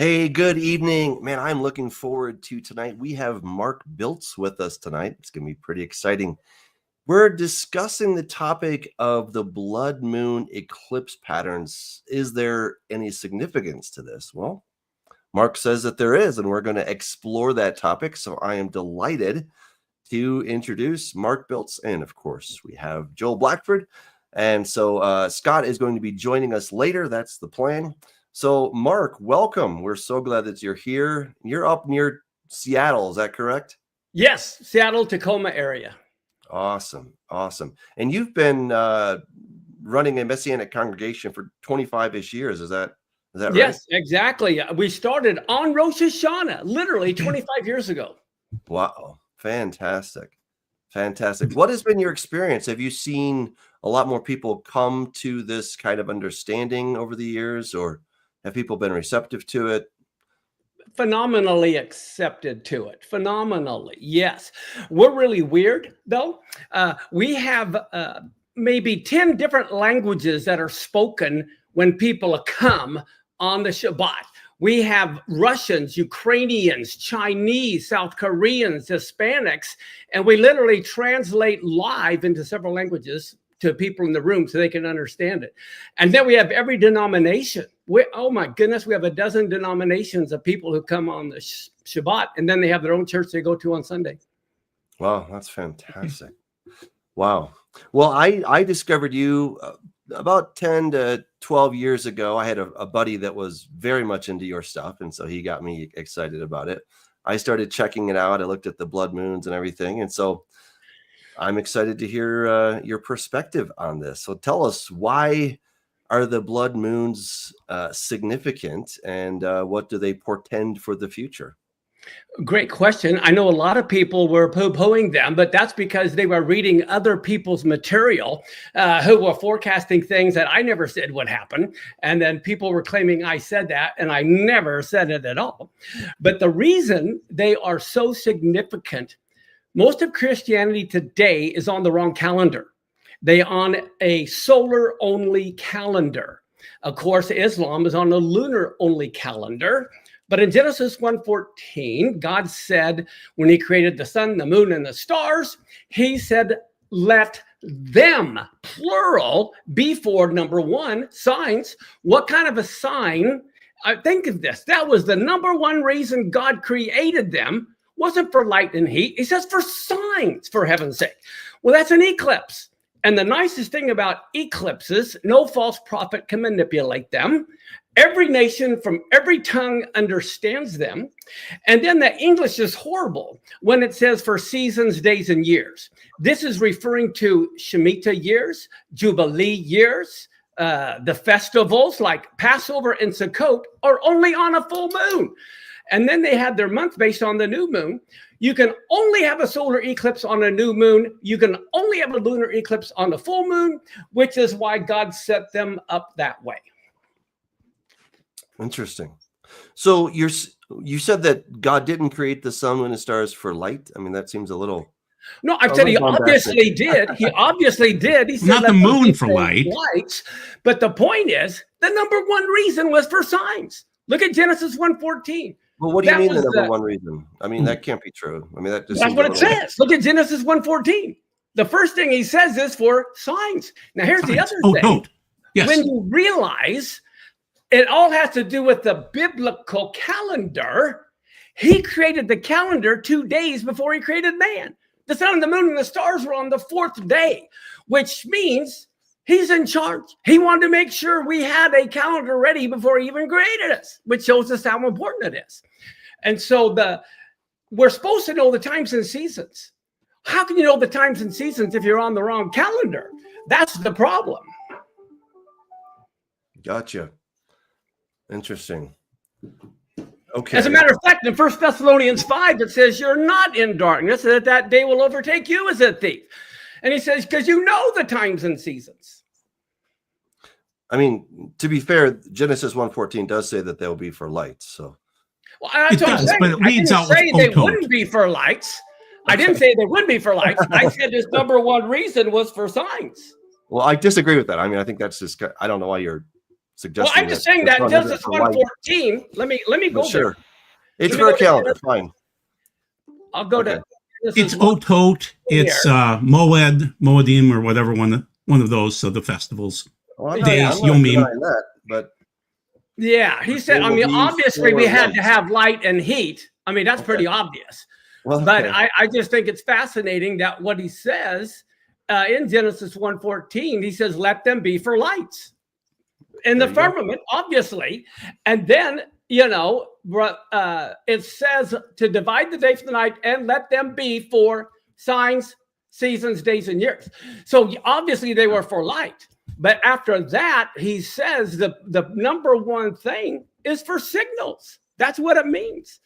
Hey, good evening. Man, I'm looking forward to tonight. We have Mark Biltz with us tonight. It's going to be pretty exciting. We're discussing the topic of the blood moon eclipse patterns. Is there any significance to this? Well, Mark says that there is, and we're going to explore that topic. So I am delighted to introduce Mark Biltz. And of course, we have Joel Blackford. And so Scott is going to be joining us later. That's the plan. So, Mark, welcome. We're so glad that you're here. You're up near Seattle, is that correct? Yes, Seattle, Tacoma area. Awesome. And you've been running a Messianic congregation for 25-ish years. Is that right? Yes, exactly. We started on Rosh Hashanah, literally 25 years ago. Wow. Fantastic. What has been your experience? Have you seen a lot more people come to this kind of understanding over the years, or have people been receptive to it? Phenomenally accepted to it. Phenomenally, yes. We're really weird, though. We have maybe 10 different languages that are spoken when people come on the Shabbat. We have Russians, Ukrainians, Chinese, South Koreans, Hispanics, and we literally translate live into several languages to people in the room so they can understand it. And then we have every denomination. Oh my goodness, we have a dozen denominations of people who come on the Shabbat, and then they have their own church they go to on Sunday. Wow, that's fantastic. Wow. Well, I discovered you about 10 to 12 years ago. I had a buddy that was very much into your stuff, and so he got me excited about it. I started checking it out. I looked at the blood moons and everything, and so I'm excited to hear your perspective on this. So tell us, why are the blood moons significant, and what do they portend for the future? Great question. I know a lot of people were poo-pooing them, but that's because they were reading other people's material who were forecasting things that I never said would happen. And then people were claiming I said that, and I never said it at all. But the reason they are so significant, most of Christianity today is on the wrong calendar. They on a solar-only calendar. Of course, Islam is on a lunar-only calendar. But in Genesis 1:14, God said, when he created the sun, the moon, and the stars, he said, let them, plural, be for, number one, signs. What kind of a sign? Think of this. That was the number one reason God created them. Wasn't for light and heat. He says for signs, for heaven's sake. Well, that's an eclipse. And the nicest thing about eclipses, no false prophet can manipulate them. Every nation from every tongue understands them. And then the English is horrible when it says for seasons, days, and years. This is referring to Shemitah years, Jubilee years. The festivals like Passover and Sukkot are only on a full moon. And then they had their month based on the new moon. You can only have a solar eclipse on a new moon. You can only have a lunar eclipse on the full moon, which is why God set them up that way. Interesting. So you said that God didn't create the sun, moon, and stars for light. I mean, that seems a little... No, I've said he obviously did. He obviously did. He said not the moon for light. Lights. But the point is, the number one reason was for signs. Look at Genesis 1:14. Well, what do you mean the number one reason? I mean, that can't be true. I mean, that's what it says. Look at Genesis 1:14. The first thing he says is for signs. Now, here's the other thing. Don't. Yes. When you realize it all has to do with the biblical calendar, he created the calendar 2 days before he created man. The sun and the moon and the stars were on the fourth day, which means he's in charge. He wanted to make sure we had a calendar ready before he even created us, which shows us how important it is. And so we're supposed to know the times and seasons. How can you know the times and seasons if you're on the wrong calendar? That's the problem. Gotcha. Interesting. Okay. As a matter of fact, in 1 Thessalonians 5, it says you're not in darkness, and that day will overtake you as a thief. And he says, because you know the times and seasons. I mean, to be fair, Genesis 1:14 does say that they'll be for lights. So, well, that's what I'm saying. But it reads out I didn't say they wouldn't be for lights. I didn't say they would be for lights. I said his number one reason was for signs. Well, I disagree with that. I mean, I think that's just, I don't know why you're suggesting. I'm just saying that in Genesis 1:14. Let me go sure. there. It's for a calendar. Fine. I'll go to. It's Otot. It's Moedim, or whatever one of those. So the festivals, days, Yomim. That, but yeah, he said. I mean, obviously we had to have light and heat. I mean, that's pretty obvious. Well, but I just think it's fascinating that what he says in Genesis 1:14, he says, "Let them be for lights in the firmament," obviously, and then. It says to divide the day from the night and let them be for signs, seasons, days, and years. So obviously they were for light. But after that, he says the number one thing is for signals. That's what it means.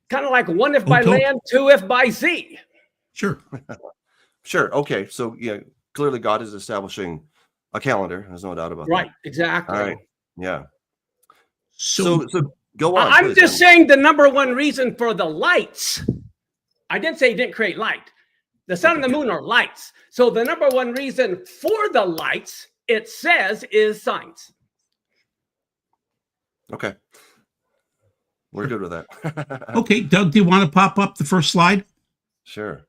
Kind of like one if by land, two if by sea. Sure. Sure. Okay. So clearly God is establishing a calendar. There's no doubt about that. Right. Exactly. All right. Yeah. So go on. I'm just saying the number one reason for the lights. I didn't say he didn't create light. The sun and the moon are lights. So the number one reason for the lights, it says, is signs. Okay. We're good with that. Okay, Doug, do you want to pop up the first slide? Sure.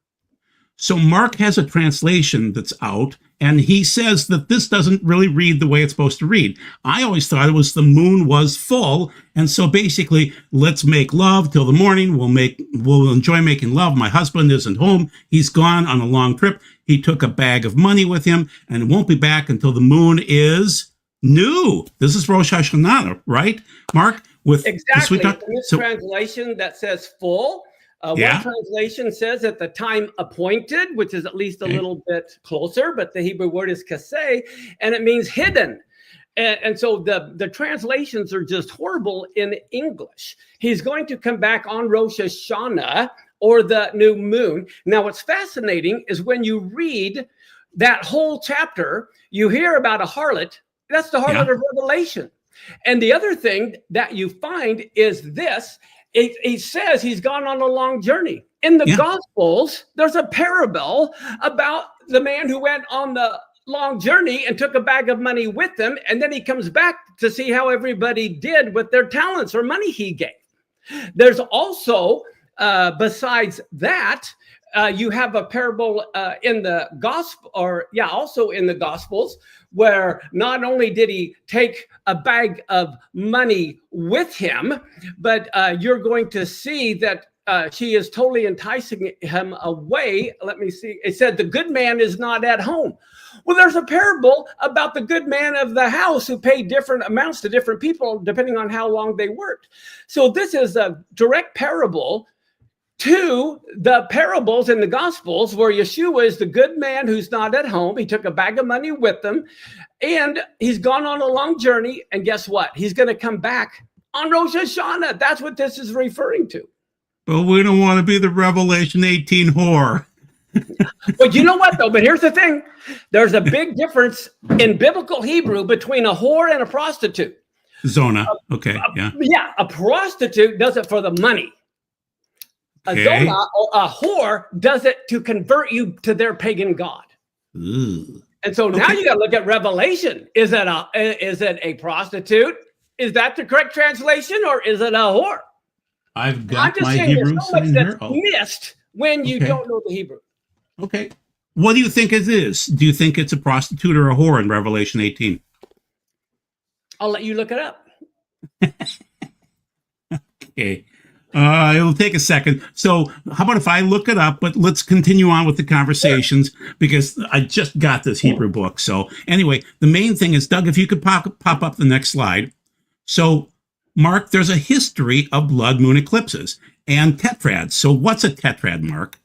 So Mark has a translation that's out, and he says that this doesn't really read the way it's supposed to read. I always thought it was the moon was full, and so basically, let's make love till the morning. We'll enjoy making love. My husband isn't home. He's gone on a long trip. He took a bag of money with him, and won't be back until the moon is new. This is Rosh Hashanah, right, Mark? With exactly. In this translation that says full. One translation says at the time appointed, which is at least a little bit closer, but the Hebrew word is kaseh, and it means hidden. And so the translations are just horrible in English. He's going to come back on Rosh Hashanah, or the new moon. Now, what's fascinating is when you read that whole chapter, you hear about a harlot. That's the harlot of Revelation. And the other thing that you find is this. He says he's gone on a long journey. In the Gospels, there's a parable about the man who went on the long journey and took a bag of money with him, and then he comes back to see how everybody did with their talents or money he gave. There's also, besides that, you have a parable in the gospel, also in the Gospels, where not only did he take a bag of money with him, but you're going to see that she is totally enticing him away. Let me see. It said the good man is not at home. Well, there's a parable about the good man of the house who paid different amounts to different people depending on how long they worked. So this is a direct parable to the parables in the Gospels where Yeshua is the good man who's not at home. He took a bag of money with him, and he's gone on a long journey. And guess what? He's going to come back on Rosh Hashanah. That's what this is referring to. But we don't want to be the Revelation 18 whore. Well, you know what, though? But here's the thing. There's a big difference in biblical Hebrew between a whore and a prostitute. Zona. Okay, Yeah, a prostitute does it for the money. A zona, a whore, does it to convert you to their pagan god. Ooh. And so now you got to look at Revelation. Is it a prostitute? Is that the correct translation, or is it a whore? I'm just my saying Hebrew there's so much that's missed when you don't know the Hebrew. Okay. What do you think it is? Do you think it's a prostitute or a whore in Revelation 18? I'll let you look it up. Okay. It'll take a second. So how about if I look it up, but let's continue on with the conversations because I just got this Hebrew book. So anyway, the main thing is, Doug, if you could pop up the next slide. So Mark, there's a history of blood moon eclipses and tetrads. So what's a tetrad, Mark?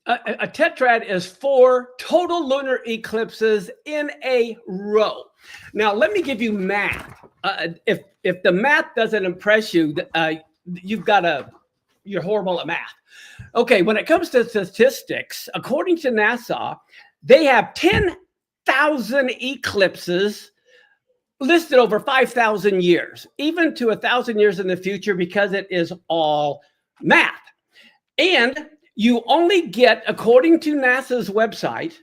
A tetrad is 4 total lunar eclipses in a row. Now, let me give you math. If the math doesn't impress you, you're horrible at math. Okay, when it comes to statistics, according to NASA, they have 10,000 eclipses listed over 5,000 years, even to 1,000 years in the future, because it is all math. And you only get, according to NASA's website,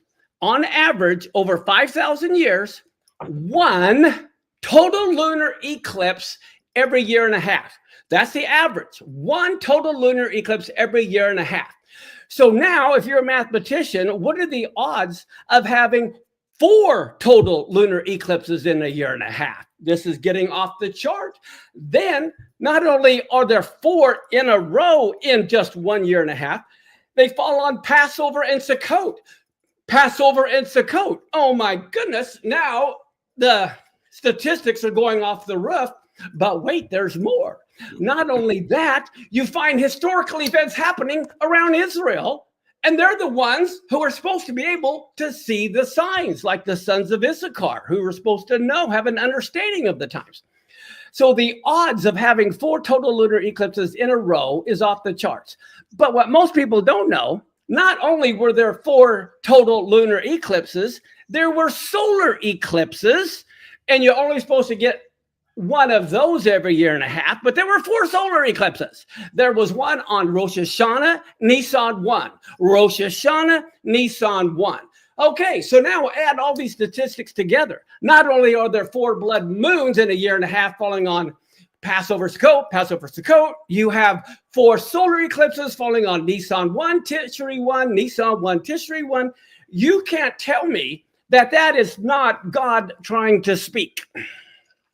on average, over 5,000 years, one total lunar eclipse every year and a half. That's the average. One total lunar eclipse every year and a half. So now, if you're a mathematician, what are the odds of having 4 total lunar eclipses in a year and a half? This is getting off the chart. Then, not only are there 4 in a row in just 1 year and a half, they fall on Passover and Sukkot. Passover and Sukkot. Oh my goodness. Now the statistics are going off the roof. But wait, there's more. Not only that, you find historical events happening around Israel, and they're the ones who are supposed to be able to see the signs, like the sons of Issachar, who are supposed to know, have an understanding of the times. So the odds of having 4 total lunar eclipses in a row is off the charts. But what most people don't know, not only were there 4 total lunar eclipses, there were solar eclipses, and you're only supposed to get one of those every year and a half, but there were 4 solar eclipses. There was one on Rosh Hashanah, Nisan 1. Rosh Hashanah, Nisan 1. Okay, so now add all these statistics together. Not only are there 4 blood moons in a year and a half falling on Passover, Sukkot, you have 4 solar eclipses falling on Nisan 1, Tishri 1, Nisan 1, Tishri 1. You can't tell me that that is not God trying to speak.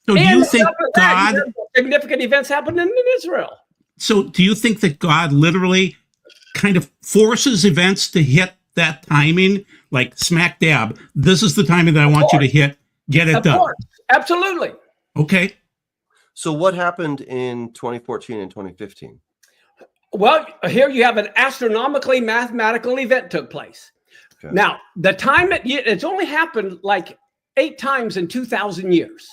So do you think God, significant events happening in Israel? So do you think that God literally kind of forces events to hit that timing, like smack dab? This is the timing that I want you to hit. Get it done. Of course. Absolutely. Okay. So what happened in 2014 and 2015? Well, here you have an astronomically mathematical event took place. Okay. Now, the time it's only happened like 8 times in 2,000 years.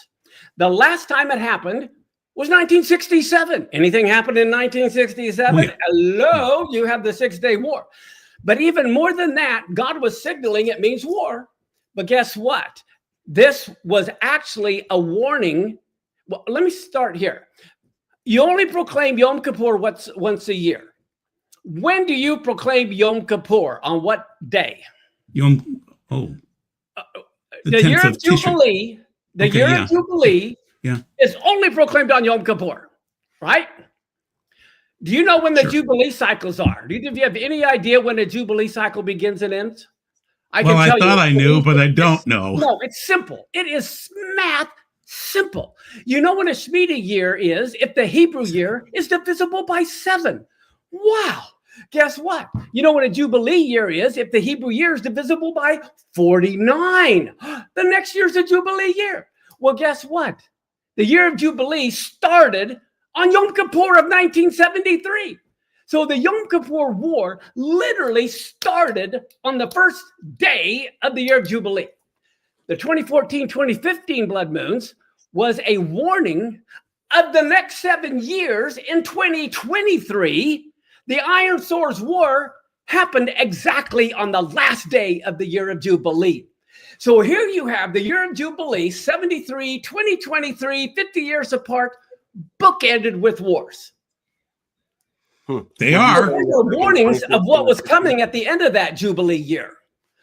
The last time it happened was 1967. Anything happened in 1967? Wait. Hello, you have the 6-day war. But even more than that, God was signaling it means war. But guess what? This was actually a warning. Well, let me start here. You only proclaim Yom Kippur once a year. When do you proclaim Yom Kippur? On what day? The year of Jubilee. The year of Jubilee is only proclaimed on Yom Kippur, right? Do you know when the Jubilee cycles are? Do you have any idea when a Jubilee cycle begins and ends? I thought I knew, but I don't know. No, it's simple. It is math simple. You know what a Shemitah year is if the Hebrew year is divisible by 7. Wow. Guess what? You know what a Jubilee year is if the Hebrew year is divisible by 49. The next year's a Jubilee year. Well, guess what? The year of Jubilee started on Yom Kippur of 1973. So the Yom Kippur War literally started on the first day of the year of Jubilee. The 2014-2015 blood moons was a warning of the next 7 years. In 2023, the Iron Swords War happened exactly on the last day of the year of Jubilee. So here you have the year of Jubilee, 73, 2023, 50 years apart, bookended with wars. They are. There were warnings of what was coming at the end of that Jubilee year.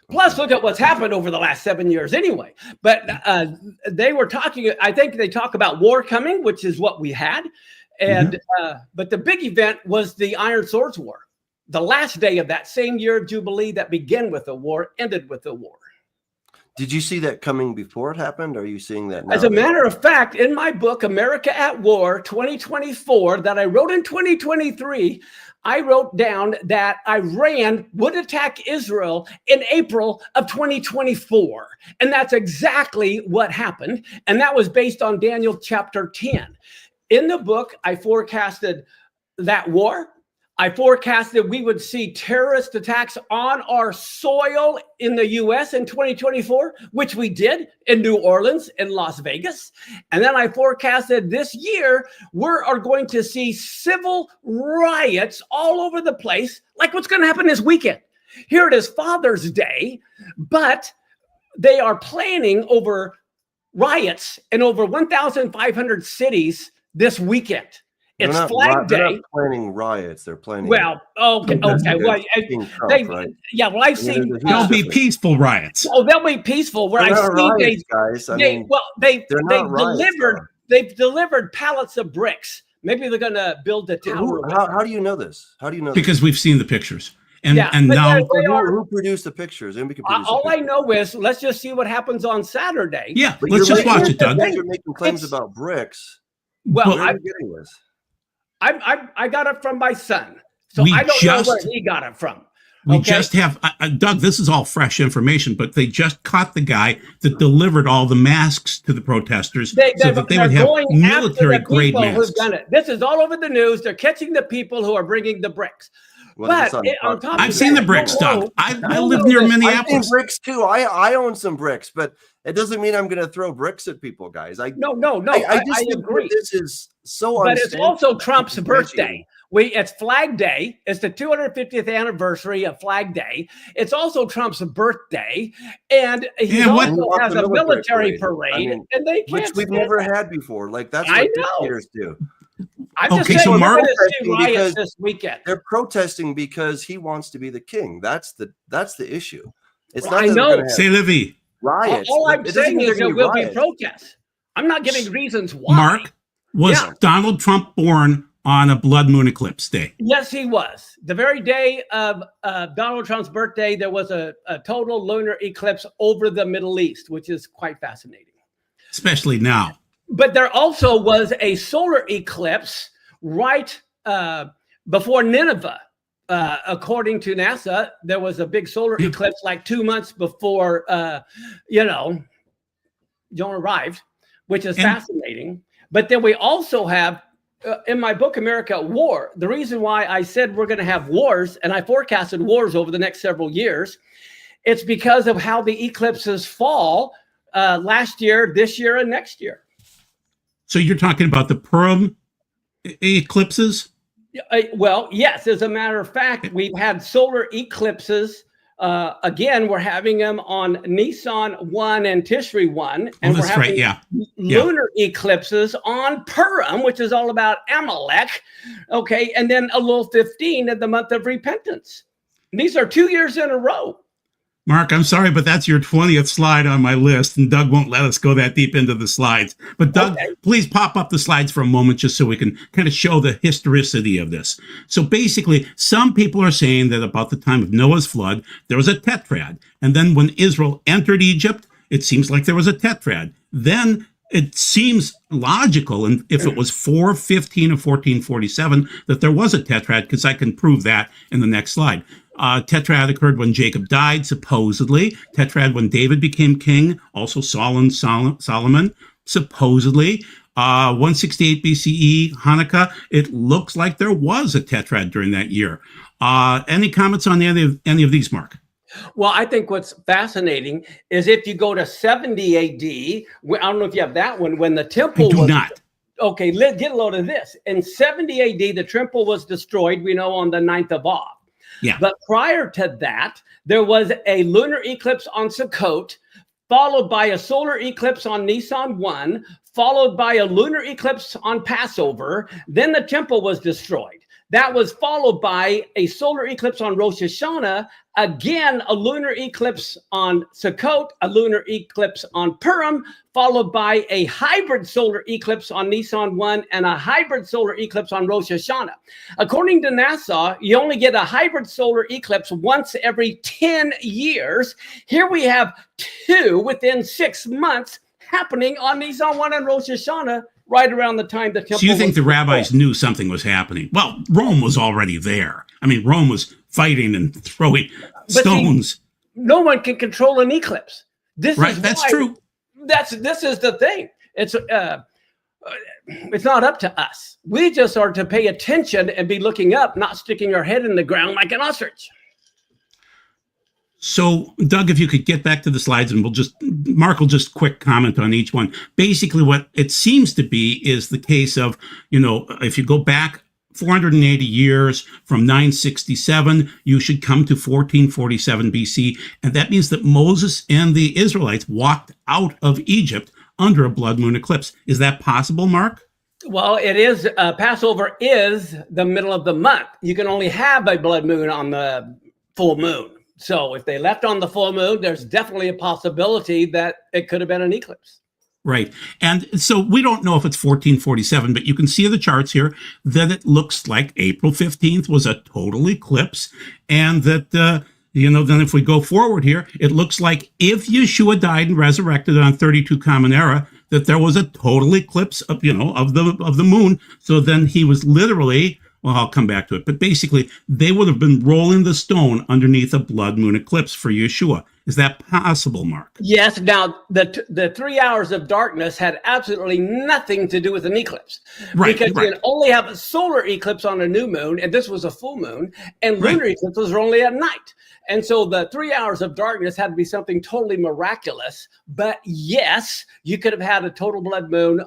Plus, look at what's happened over the last 7 years anyway. But they were talking, I think they talk about war coming, which is what we had. And but the big event was the Iron Swords War. The last day of that same year of Jubilee that began with the war, ended with the war. Did you see that coming before it happened? Or are you seeing that now? As a matter of fact, in my book, America at War 2024, that I wrote in 2023, I wrote down that Iran would attack Israel in April of 2024. And that's exactly what happened. And that was based on Daniel chapter 10. In the book, I forecasted that war. I forecasted we would see terrorist attacks on our soil in the U.S. in 2024, which we did in New Orleans and Las Vegas. And then I forecasted this year, we are going to see civil riots all over the place, like what's going to happen this weekend. Here it is Father's Day, but they are planning over riots in over 1,500 cities this weekend. It's Flag They're Day. not planning riots. They're planning. Well, okay. Well, King Trump, they, right? yeah. Well, I've seen. There'll be peaceful riots. Oh, they'll be peaceful. Where They're I not see riots, guys. They're not riots, they've delivered pallets of bricks. Maybe they're going to build a tower. How do you know this? How do you know? Because we've seen the pictures. And but now who produced the pictures? All I know is let's just see what happens on Saturday. Yeah, let's just watch it, Doug. You guys are making claims about bricks. Well, where are you getting this? I got it from my son, so I don't know where he got it from. We just have, Doug, this is all fresh information, but they just caught the guy that delivered all the masks to the protesters so that they would have military-grade masks. This is all over the news. They're catching the people who are bringing the bricks. But on top I've seen the bricks, Doug. I live near Minneapolis. I've seen bricks too. I own some bricks, but it doesn't mean I'm going to throw bricks at people, guys. No. I agree. This is so. But it's also Trump's birthday. It's Flag Day. It's the 250th anniversary of Flag Day. It's also Trump's birthday, and he also has a military parade, and they can't. Which we've never had before. Like that's what dictators do. I'm just saying, so Mark, riots this weekend. They're protesting because he wants to be the king. That's the issue. It's not. I know. C'est la vie. Riots. All I'm saying is there will be protests. I'm not giving reasons why. Mark, was Donald Trump born on a blood moon eclipse day? Yes, he was. The very day of Donald Trump's birthday, there was a total lunar eclipse over the Middle East, which is quite fascinating. Especially now. But there also was a solar eclipse right before Nineveh. According to NASA, there was a big solar eclipse like 2 months before, John arrived, which is fascinating. But then we also have, in my book, America War, the reason why I said we're going to have wars, and I forecasted wars over the next several years, it's because of how the eclipses fall last year, this year, and next year. So you're talking about the Purim eclipses? Well, yes. As a matter of fact, we've had solar eclipses. Again, we're having them on Nisan 1 and Tishri 1. And we're having lunar eclipses on Purim, which is all about Amalek. Okay. And then Elul 15 in the month of repentance. These are 2 years in a row. Mark, I'm sorry, but that's your 20th slide on my list, and Doug won't let us go that deep into the slides. But Doug, please pop up the slides for a moment just so we can kind of show the historicity of this. So basically, some people are saying that about the time of Noah's flood, there was a tetrad. And then when Israel entered Egypt, it seems like there was a tetrad. Then it seems logical, and if it was 415 or 1447, that there was a tetrad, because I can prove that in the next slide. Tetrad occurred when Jacob died, supposedly. Tetrad when David became king, also Solomon, supposedly. 168 BCE, Hanukkah. It looks like there was a tetrad during that year. Any comments on any of these, Mark? Well, I think what's fascinating is if you go to 70 AD, I don't know if you have that one, when the temple was... not. Okay, let's get a load of this. In 70 AD, the temple was destroyed, we know, on the 9th of Av. Yeah. But prior to that, there was a lunar eclipse on Sukkot, followed by a solar eclipse on Nisan 1, followed by a lunar eclipse on Passover. Then the temple was destroyed. That was followed by a solar eclipse on Rosh Hashanah, again, a lunar eclipse on Sukkot, a lunar eclipse on Purim, followed by a hybrid solar eclipse on Nisan 1 and a hybrid solar eclipse on Rosh Hashanah. According to NASA, you only get a hybrid solar eclipse once every 10 years. Here we have two within 6 months happening on Nisan 1 and Rosh Hashanah, right around the time the temple. So you think the rabbis knew something was happening? Well, Rome was already there. I mean, Rome was fighting and throwing stones. See, no one can control an eclipse. That's true. This is the thing. It's not up to us. We just are to pay attention and be looking up, not sticking our head in the ground like an ostrich. So, Doug, if you could get back to the slides, and Mark will just quick comment on each one. Basically, what it seems to be is the case of, if you go back 480 years from 967, you should come to 1447 BC. And that means that Moses and the Israelites walked out of Egypt under a blood moon eclipse. Is that possible, Mark? Well, it is Passover is the middle of the month. You can only have a blood moon on the full moon. So if they left on the full moon, there's definitely a possibility that it could have been an eclipse. Right. And so we don't know if it's 1447, but you can see the charts here that it looks like April 15th was a total eclipse. And that, then if we go forward here, it looks like if Yeshua died and resurrected on 32 Common Era, that there was a total eclipse of, of the moon. So then he was literally, well, I'll come back to it, but basically they would have been rolling the stone underneath a blood moon eclipse for Yeshua. Is that possible, Mark? Yes. Now, the 3 hours of darkness had absolutely nothing to do with an eclipse. Right. Because you can only have a solar eclipse on a new moon, and this was a full moon, and lunar eclipses are only at night. And so the 3 hours of darkness had to be something totally miraculous. But yes, you could have had a total blood moon,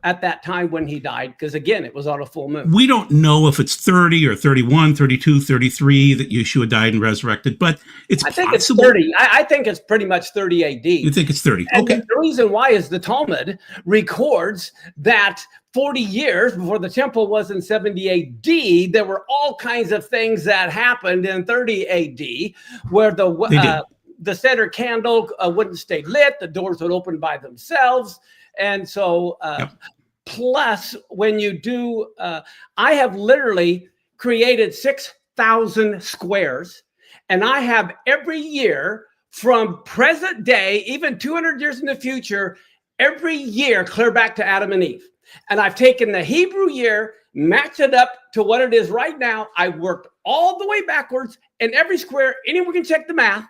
at that time when he died, because again, it was on a full moon. We don't know if it's 30 or 31, 32, 33 that Yeshua died and resurrected, but it's possible. It's 30. I think it's pretty much 30 AD. You think it's 30? And okay. The reason why is the Talmud records that 40 years before the temple was in 70 AD, there were all kinds of things that happened in 30 AD where the center candle wouldn't stay lit, the doors would open by themselves. And so, plus when you do, I have literally created 6,000 squares, and I have every year from present day, even 200 years in the future, every year clear back to Adam and Eve. And I've taken the Hebrew year, matched it up to what it is right now. I worked all the way backwards in every square. Anyone can check the math.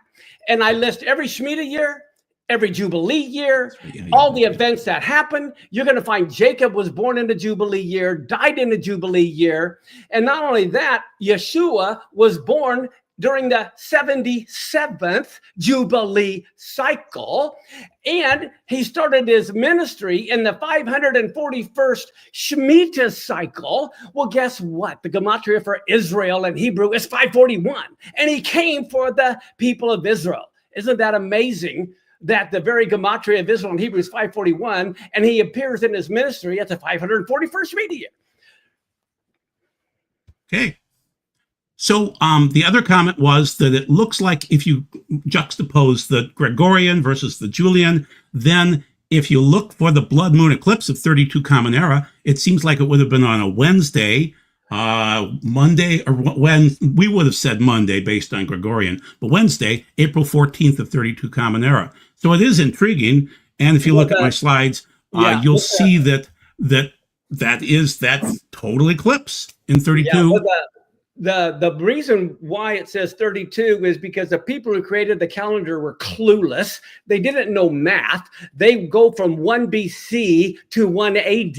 And I list every Shemitah year, every Jubilee year, all the events that happened. You're going to find Jacob was born in the Jubilee year, died in the Jubilee year. And not only that, Yeshua was born during the 77th Jubilee cycle. And he started his ministry in the 541st Shemitah cycle. Well, guess what? The gematria for Israel in Hebrew is 541. And he came for the people of Israel. Isn't that amazing? That the very gematria of Israel in Hebrew is 541, and he appears in his ministry at the 541st Shemitah year. Okay. So the other comment was that it looks like if you juxtapose the Gregorian versus the Julian, then if you look for the blood moon eclipse of 32 Common Era, it seems like it would have been on a Wednesday, Monday, or when we would have said Monday based on Gregorian, but Wednesday, April 14th of 32 Common Era. So it is intriguing. And if you look at my slides, you'll see that total eclipse in 32. The reason why it says 32 is because the people who created the calendar were clueless. They didn't know math. They go from 1 BC to 1 AD,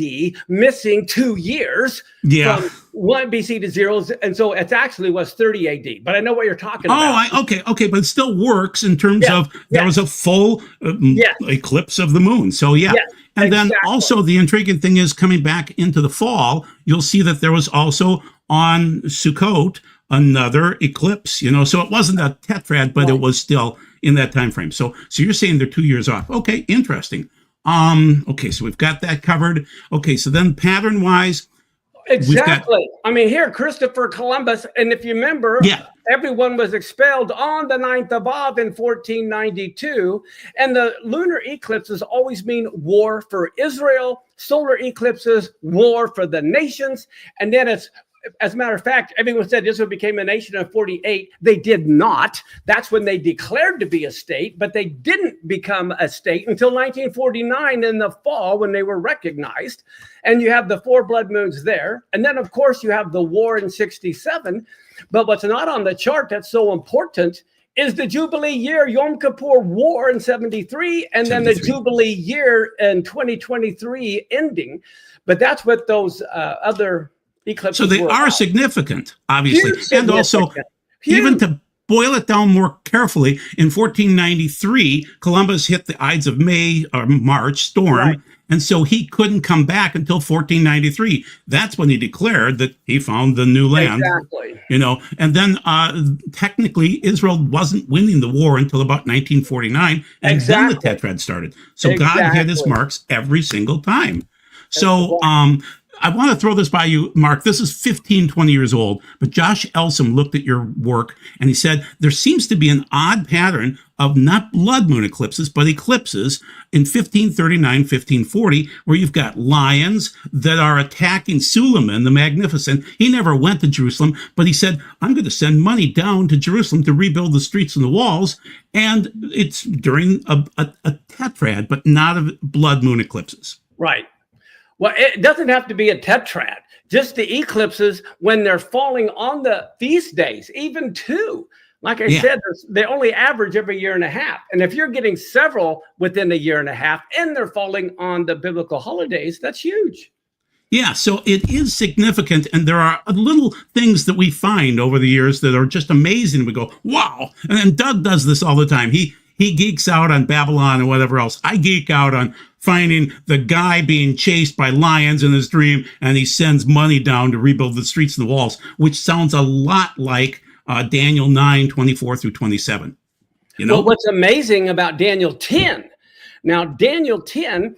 missing 2 years. Yeah. From 1 BC to zeros. And so it actually was 30 AD. But I know what you're talking about. Okay. But it still works in terms of there was a full eclipse of the moon. So, yeah. Yes. And then also the intriguing thing is coming back into the fall, you'll see that there was also on Sukkot another eclipse, so it wasn't a tetrad, but it was still in that time frame. So you're saying they're 2 years off. Okay, interesting. Okay, so we've got that covered. Okay, so then pattern wise, exactly. Here, Christopher Columbus, and if you remember, everyone was expelled on the 9th of Av in 1492. And the lunar eclipses always mean war for Israel. Solar eclipses, war for the nations. And then it's, as a matter of fact, everyone said Israel became a nation in 48. They did not. That's when they declared to be a state, but they didn't become a state until 1949 in the fall when they were recognized. And you have the 4 blood moons there. And then, of course, you have the war in 67. But what's not on the chart that's so important is the Jubilee year, Yom Kippur War in 73, and then the Jubilee year in 2023 ending. But that's what those other eclipses so they are about. Significant, obviously. And also, even to boil it down more carefully, in 1493, Columbus hit the Ides of May or March storm. Right. And so he couldn't come back until 1493. That's when he declared that he found the new land. Exactly. And then technically Israel wasn't winning the war until about 1949. And then the tetrad started. So God hit his marks every single time. So I want to throw this by you, Mark. This is 15, 20 years old, but Josh Elsom looked at your work and he said there seems to be an odd pattern of not blood moon eclipses, but eclipses in 1539, 1540, where you've got lions that are attacking Suleiman the Magnificent. He never went to Jerusalem, but he said, I'm going to send money down to Jerusalem to rebuild the streets and the walls. And it's during a tetrad, but not of blood moon eclipses. Right. Well, it doesn't have to be a tetrad. Just the eclipses when they're falling on the feast days, even two. Like I said, they only average every year and a half. And if you're getting several within a year and a half and they're falling on the biblical holidays, that's huge. Yeah, so it is significant. And there are little things that we find over the years that are just amazing. We go, wow. And then Doug does this all the time. He geeks out on Babylon and whatever else. I geek out on finding the guy being chased by lions in his dream, and he sends money down to rebuild the streets and the walls, which sounds a lot like Daniel 9, 24 through 27. You know, well, what's amazing about Daniel 10, now Daniel 10,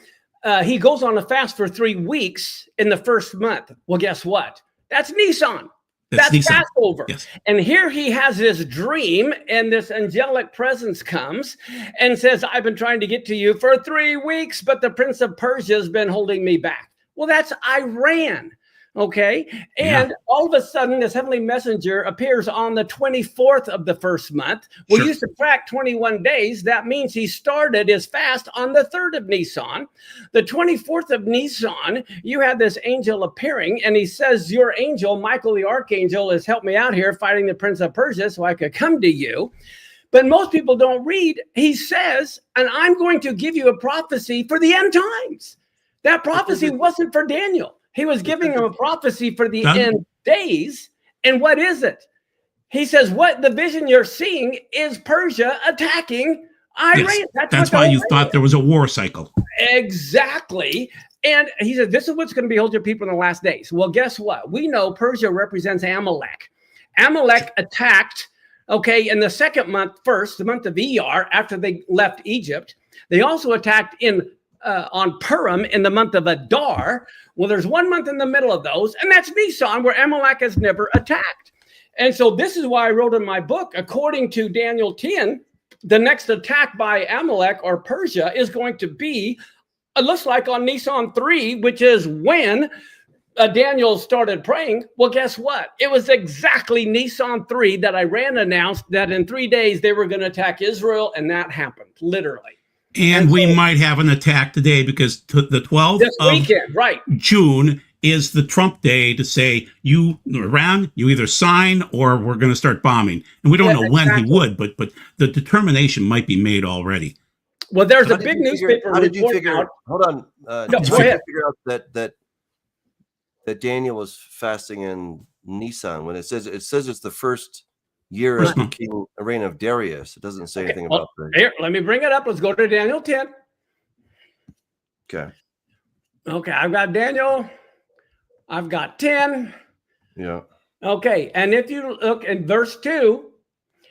he goes on a fast for 3 weeks in the first month. Well, guess what? That's Nisan. That's Passover. Yes. And here he has this dream, and this angelic presence comes and says, I've been trying to get to you for 3 weeks, but the prince of Persia has been holding me back. Well, that's Iran. Okay. And all of a sudden, this heavenly messenger appears on the 24th of the first month. Well, you subtract 21 days. That means he started his fast on the 3rd of Nisan. The 24th of Nisan, you had this angel appearing, and he says, your angel, Michael the archangel, has helped me out here fighting the prince of Persia so I could come to you. But most people don't read. He says, and I'm going to give you a prophecy for the end times. That prophecy wasn't for Daniel. He was giving him a prophecy for the end days. And what is it? He says, what the vision you're seeing is Persia attacking Iran. Yes, that's why you thought there was a war cycle. Exactly. And he said, this is what's going to behold your people in the last days. Well, guess what? We know Persia represents Amalek. Amalek attacked, in the second month first, the month of Iyar, after they left Egypt. They also attacked on Purim in the month of Adar. Well, there's 1 month in the middle of those, and that's Nisan, where Amalek has never attacked. And so this is why I wrote in my book, according to Daniel 10, the next attack by Amalek or Persia is going to be, it looks like on Nisan 3, which is when Daniel started praying. Well, guess what? It was exactly Nisan 3 that Iran announced that in 3 days they were going to attack Israel, and that happened, literally. And we might have an attack today because the 12th of June is the Trump day to say, Iran, you either sign or we're going to start bombing. And we don't know when he would, but the determination might be made already. Well, there's a big newspaper. How did you figure out? Hold on. No, go ahead. Figure out that Daniel was fasting in Nisan when it says it's the first year of the reign of Darius. It doesn't say anything about that. Here, let me bring it up. Let's go to Daniel 10. Okay. Okay, I've got Daniel. I've got 10. Yeah. Okay, and if you look in verse 2,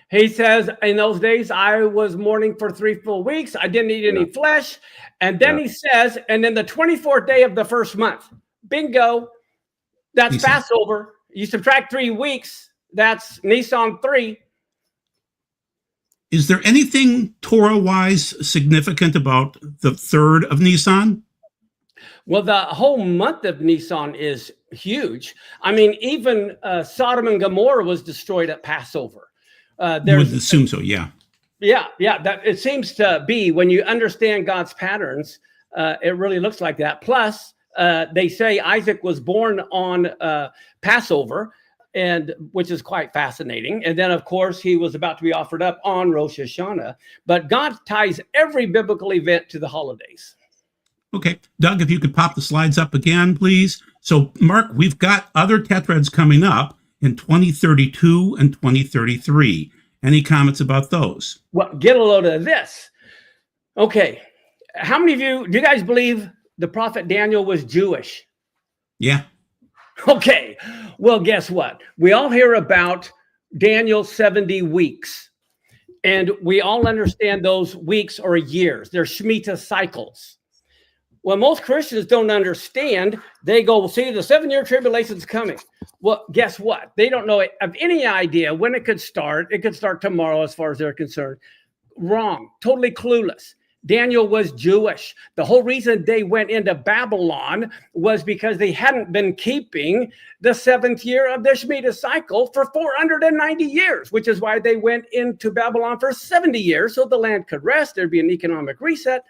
he says, in those days I was mourning for 3 full weeks. I didn't eat any flesh. And then he says, and then the 24th day of the first month, bingo, that's Passover. You subtract 3 weeks. That's Nisan 3. Is there anything Torah-wise significant about the 3rd of Nisan? Well, the whole month of Nisan is huge. I mean, even Sodom and Gomorrah was destroyed at Passover. I would assume so, yeah. Yeah. That it seems to be, when you understand God's patterns, it really looks like that. Plus, they say Isaac was born on Passover, and which is quite fascinating. And then, of course, he was about to be offered up on Rosh Hashanah. But God ties every biblical event to the holidays. Okay. Doug, if you could pop the slides up again, please. So, Mark, we've got other tetrads coming up in 2032 and 2033. Any comments about those? Well, get a load of this. Okay. How many of you, do you guys believe the prophet Daniel was Jewish? Yeah. Okay, well, guess what? We all hear about Daniel's 70 weeks, and we all understand those weeks are years. They're Shemitah cycles. Well, most Christians don't understand. They go, see, the 7-year tribulation is coming. Well, guess what? They don't know of any idea when it could start. It could start tomorrow as far as they're concerned. Wrong. Totally clueless. Daniel was Jewish. The whole reason they went into Babylon was because they hadn't been keeping the 7th year of the Shemitah cycle for 490 years, which is why they went into Babylon for 70 years, so the land could rest. There'd be an economic reset.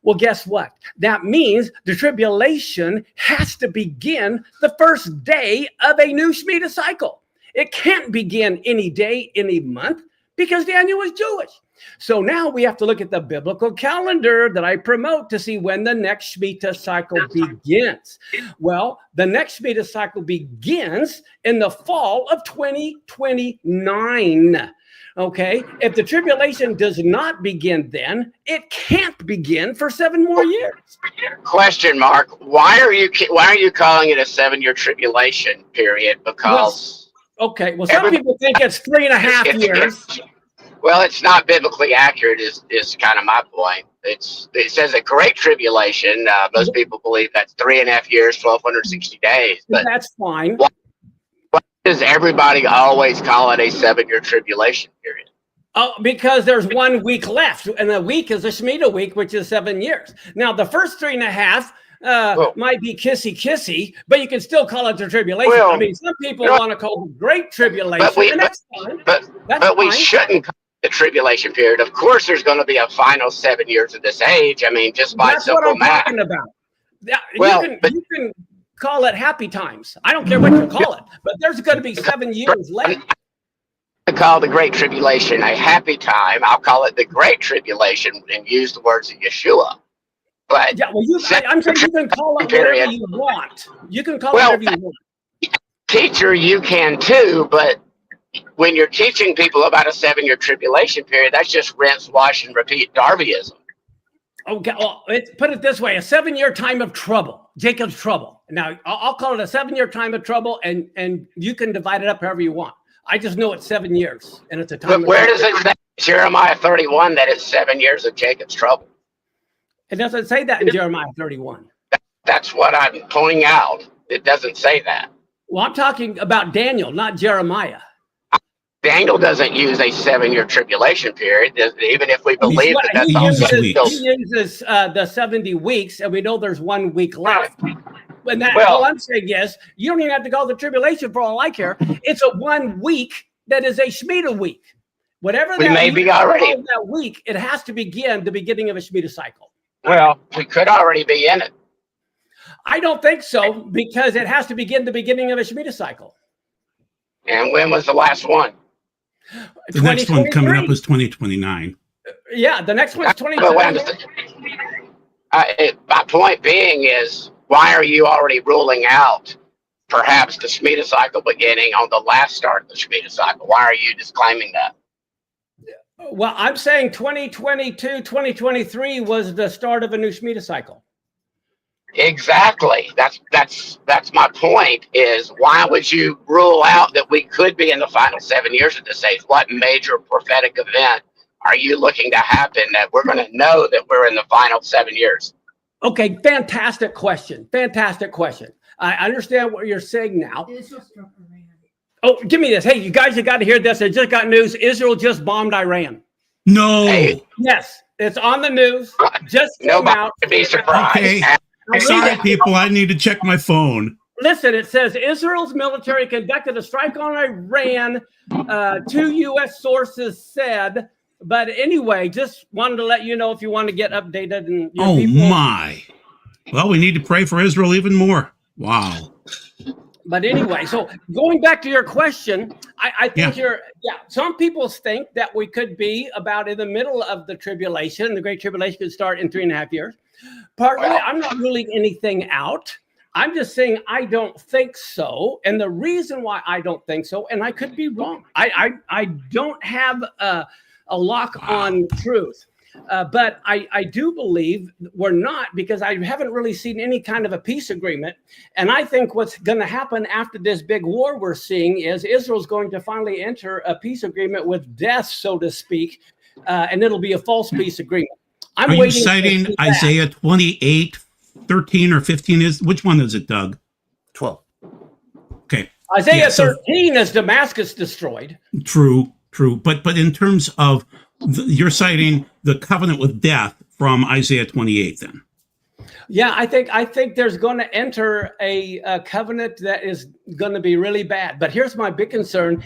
Well, guess what? That means the tribulation has to begin the first day of a new Shemitah cycle. It can't begin any day, any month, because Daniel was Jewish. So now we have to look at the biblical calendar that I promote to see when the next Shemitah cycle begins. Well, the next Shemitah cycle begins in the fall of 2029. Okay, if the tribulation does not begin then, it can't begin for 7 more years. Question, Mark. Why are you calling it a 7-year tribulation period? Because some people think it's 3.5 years. Well, it's not biblically accurate. Is kind of my point. It says a great tribulation. Most people believe that's 3.5 years, 1,260 days. But that's fine. Why does everybody always call it a 7-year tribulation period? Oh, because there's 1 week left, and the week is a Shemitah week, which is 7 years. Now, the first 3.5 might be kissy, but you can still call it the tribulation. Well, I mean, some people want to call it great tribulation, and that's fine. But we shouldn't call it the tribulation period. Of course, there's going to be a final 7 years of this age. I mean, just by simple math. That's what I'm talking about. Yeah, you can call it happy times. I don't care what you call it, but there's going to be 7 years left. I call the Great Tribulation a happy time. I'll call it the Great Tribulation and use the words of Yeshua. But yeah, well, I'm saying you can call it whatever you want. You can call it whatever you want. Teacher, you can too, but when you're teaching people about a 7-year tribulation period, that's just rinse, wash, and repeat Darbyism. Okay, well, put it this way: a 7-year time of trouble, Jacob's trouble. Now, I'll call it a 7-year time of trouble, and you can divide it up however you want. I just know it's 7 years, and it's a time. But where does it say, Jeremiah 31, that it's 7 years of Jacob's trouble? It doesn't say that in Jeremiah 31. That's what I'm pointing out. It doesn't say that. Well, I'm talking about Daniel, not Jeremiah. Daniel doesn't use a 7-year tribulation period, even if we believe that's he all. uses the 70 weeks, and we know there's 1 week left. And all I'm saying is, you don't even have to call the tribulation for all I care. It's a 1 week that is a Shemitah week. Whatever that may be already that week, it has to begin the beginning of a Shemitah cycle. Well, we could already be in it. I don't think so, because it has to begin the beginning of a Shemitah cycle. And when was the last one? The next one coming up is 2029. Yeah, the next one's 2029. My point being is, why are you already ruling out perhaps the Shemitah cycle beginning on the last start of the Shemitah cycle? Why are you disclaiming that? Well, I'm saying 2022, 2023 was the start of a new Shemitah cycle. Exactly. That's my point, is why would you rule out that we could be in the final 7 years of this age? What major prophetic event are you looking to happen that we're going to know that we're in the final 7 years? Okay, fantastic question. Fantastic question. I understand what you're saying now. Oh, give me this. Hey, you guys have got to hear this. I just got news. Israel just bombed Iran. No. Hey. Yes, it's on the news. Just came out. Be surprised. Okay. Sorry, people. I need to check my phone. Listen, it says Israel's military conducted a strike on Iran. 2 U.S. sources said. But anyway, just wanted to let you know if you want to get updated. And my. Well, we need to pray for Israel even more. Wow. But anyway, so going back to your question, I think some people think that we could be about in the middle of the tribulation. The Great Tribulation could start in 3.5 years. Partly, I'm not ruling anything out. I'm just saying I don't think so. And the reason why I don't think so, and I could be wrong, I don't have a lock on truth. But I do believe we're not, because I haven't really seen any kind of a peace agreement. And I think what's going to happen after this big war we're seeing is Israel's going to finally enter a peace agreement with death, so to speak, and it'll be a false peace agreement. Are you citing Isaiah 28, 13 or 15 is? Which one is it, Doug? 12. Okay. Isaiah Yeah, so 13 is Damascus destroyed. true. But in terms of you're citing the covenant with death from Isaiah 28, then. Yeah, I think there's going to enter a covenant that is going to be really bad. But here's my big concern.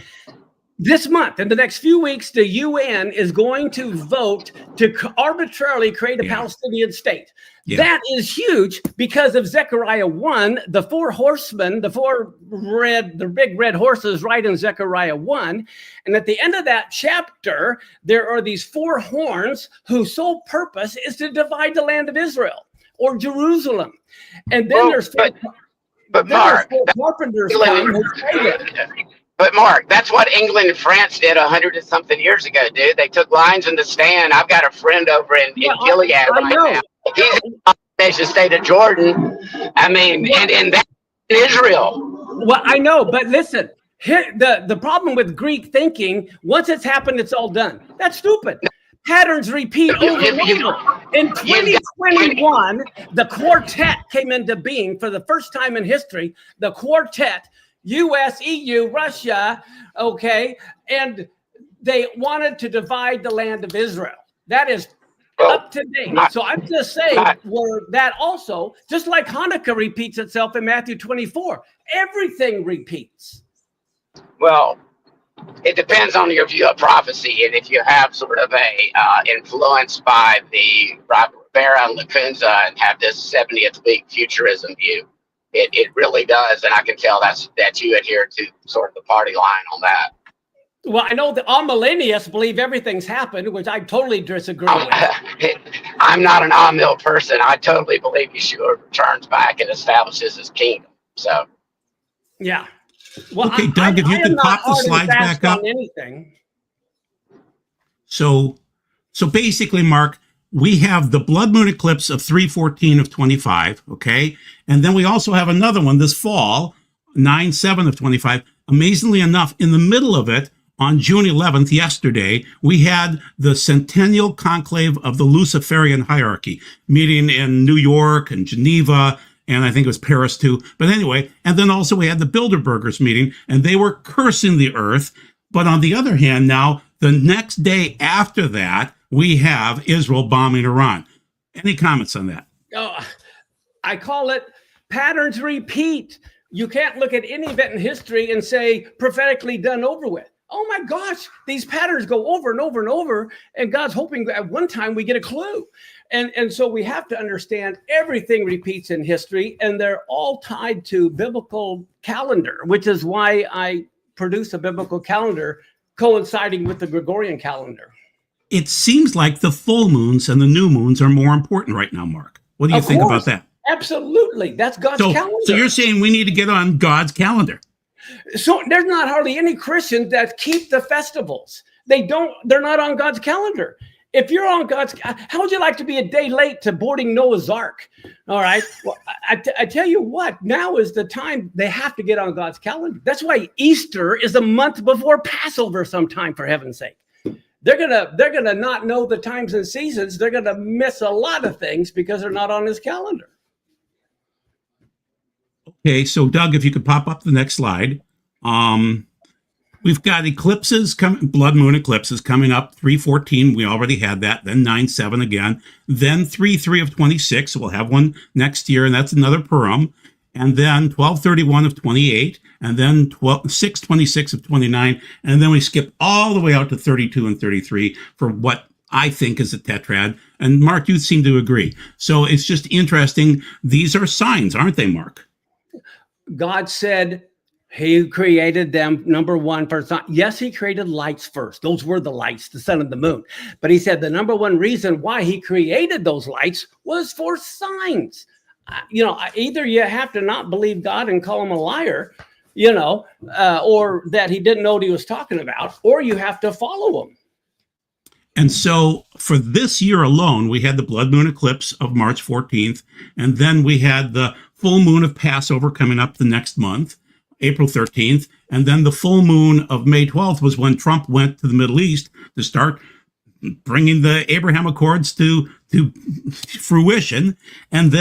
This month, in the next few weeks, the UN is going to vote to arbitrarily create a Palestinian state. Yeah. That is huge because of Zechariah 1, the four horsemen, the big red horses right in Zechariah 1. And at the end of that chapter, there are these four horns whose sole purpose is to divide the land of Israel or Jerusalem. And then but Mark, carpenters come who say that. But Mark, that's what England and France did 100 and something years ago, dude. They took lines in the sand. I've got a friend over in Gilead right now. He's in the nation state of Jordan. I mean, and that's Israel. Well, I know, but listen, here, the problem with Greek thinking, once it's happened, it's all done. That's stupid. Patterns repeat over and over. In 2021, the quartet came into being for the first time in history. The quartet, U.S., EU, Russia, okay, and they wanted to divide the land of Israel. That is up to date. So I'm just saying that also, just like Hanukkah repeats itself in Matthew 24, everything repeats. Well, it depends on your view of prophecy, and if you have sort of a influenced by the Rivera and Lacunza and have this 70th week futurism view, it really does, and I can tell that you adhere to sort of the party line on that. Well, I know the amillennialists believe everything's happened, which I totally disagree with. I'm not an amil person. I totally believe Yeshua returns back and establishes his kingdom. So, yeah. Well, okay, Doug, if you could pop the slides back up. Anything. So basically, Mark, we have the Blood Moon Eclipse of 3/14 of 25, okay? And then we also have another one this fall, 9/7 of 25. Amazingly enough, in the middle of it, on June 11th, yesterday, we had the Centennial Conclave of the Luciferian Hierarchy meeting in New York and Geneva, and I think it was Paris too. But anyway, and then also we had the Bilderbergers meeting, and they were cursing the earth. But on the other hand, now, the next day after that, we have Israel bombing Iran. Any comments on that? Oh, I call it patterns repeat. You can't look at any event in history and say prophetically done over with. Oh my gosh, these patterns go over and over and over, and God's hoping that at one time we get a clue. And so we have to understand everything repeats in history, and they're all tied to biblical calendar, which is why I produce a biblical calendar coinciding with the Gregorian calendar. It seems like the full moons and the new moons are more important right now, Mark. What do you think about that? Absolutely. That's God's calendar. So you're saying we need to get on God's calendar. So there's not hardly any Christians that keep the festivals. They're not on God's calendar. If you're on God's, how would you like to be a day late to boarding Noah's Ark? All right. Well, I tell you what, now is the time they have to get on God's calendar. That's why Easter is a month before Passover sometime, for heaven's sake. They're gonna not know the times and seasons. They're gonna miss a lot of things because they're not on his calendar. Okay, so Doug, if you could pop up the next slide. We've got eclipses coming, blood moon eclipses coming up, 3/14. We already had that. Then 9/7 again. Then 3/3 of 26. We'll have one next year, and that's another Purim. And then 12/31 of 28, and then 6/26 of 29, and then we skip all the way out to 32 and 33 for what I think is a tetrad. And Mark, you seem to agree. So it's just interesting. These are signs, aren't they, Mark? God said he created them, number one, for sign. Yes, he created lights first. Those were the lights, the sun and the moon. But he said the number one reason why he created those lights was for signs. Either you have to not believe God and call him a liar, or that he didn't know what he was talking about, or you have to follow him. And so for this year alone, we had the blood moon eclipse of March 14th, and then we had the full moon of Passover coming up the next month, April 13th, and then the full moon of May 12th was when Trump went to the Middle East to start bringing the Abraham Accords to fruition, and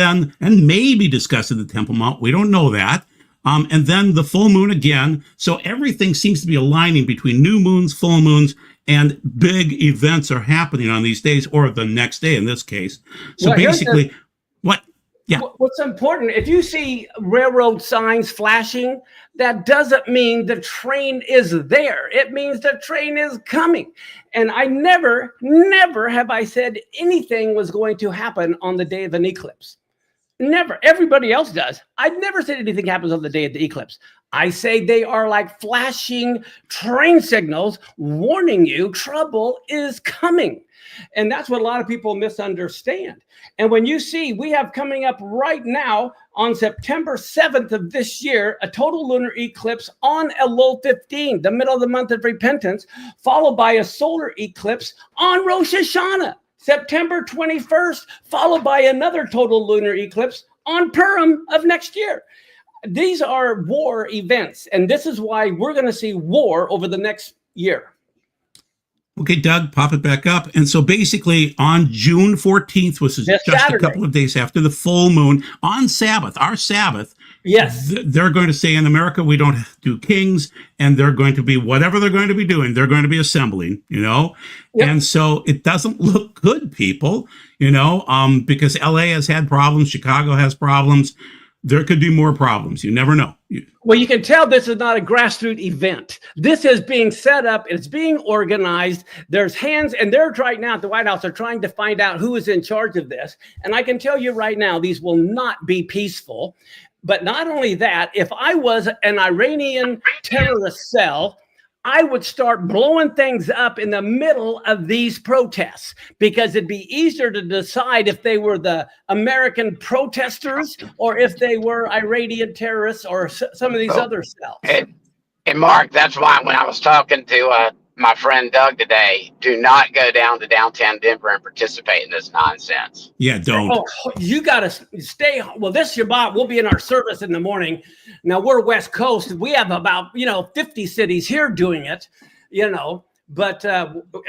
maybe discussing the Temple Mount. We don't know that. And then the full moon again. So everything seems to be aligning between new moons, full moons, and big events are happening on these days, or the next day in this case. So basically, what? Yeah. What's important, if you see railroad signs flashing, that doesn't mean the train is there. It means the train is coming. And I never have I said anything was going to happen on the day of an eclipse. Never. Everybody else does. I've never said anything happens on the day of the eclipse. I say they are like flashing train signals warning you trouble is coming. And that's what a lot of people misunderstand. And when you see, we have coming up right now on September 7th of this year, a total lunar eclipse on Elul 15, the middle of the month of repentance, followed by a solar eclipse on Rosh Hashanah, September 21st, followed by another total lunar eclipse on Purim of next year. These are war events, and this is why we're going to see war over the next year. Okay, Doug, pop it back up. And so basically on June 14th, which is just Saturday, a couple of days after the full moon, on Sabbath, our Sabbath, yes, they're going to say in America, we don't do kings, and they're going to be, whatever they're going to be doing, they're going to be assembling, you know? Yep. And so it doesn't look good, people, you know, because LA has had problems, Chicago has problems. There could be more problems. You never know. Well, you can tell this is not a grassroots event. This is being set up. It's being organized. There's hands, and they're right now at the White House are trying to find out who is in charge of this. And I can tell you right now, these will not be peaceful. But not only that, if I was an Iranian terrorist cell, I would start blowing things up in the middle of these protests, because it'd be easier to decide if they were the American protesters or if they were Iranian terrorists or some of these other cells. And Mark, that's why when I was talking to my friend Doug today, do not go down to downtown Denver and participate in this nonsense. Yeah, don't. Oh, you got to stay. Well, this Shabbat, we'll be in our service in the morning. Now, we're West Coast. We have about, 50 cities here doing it, but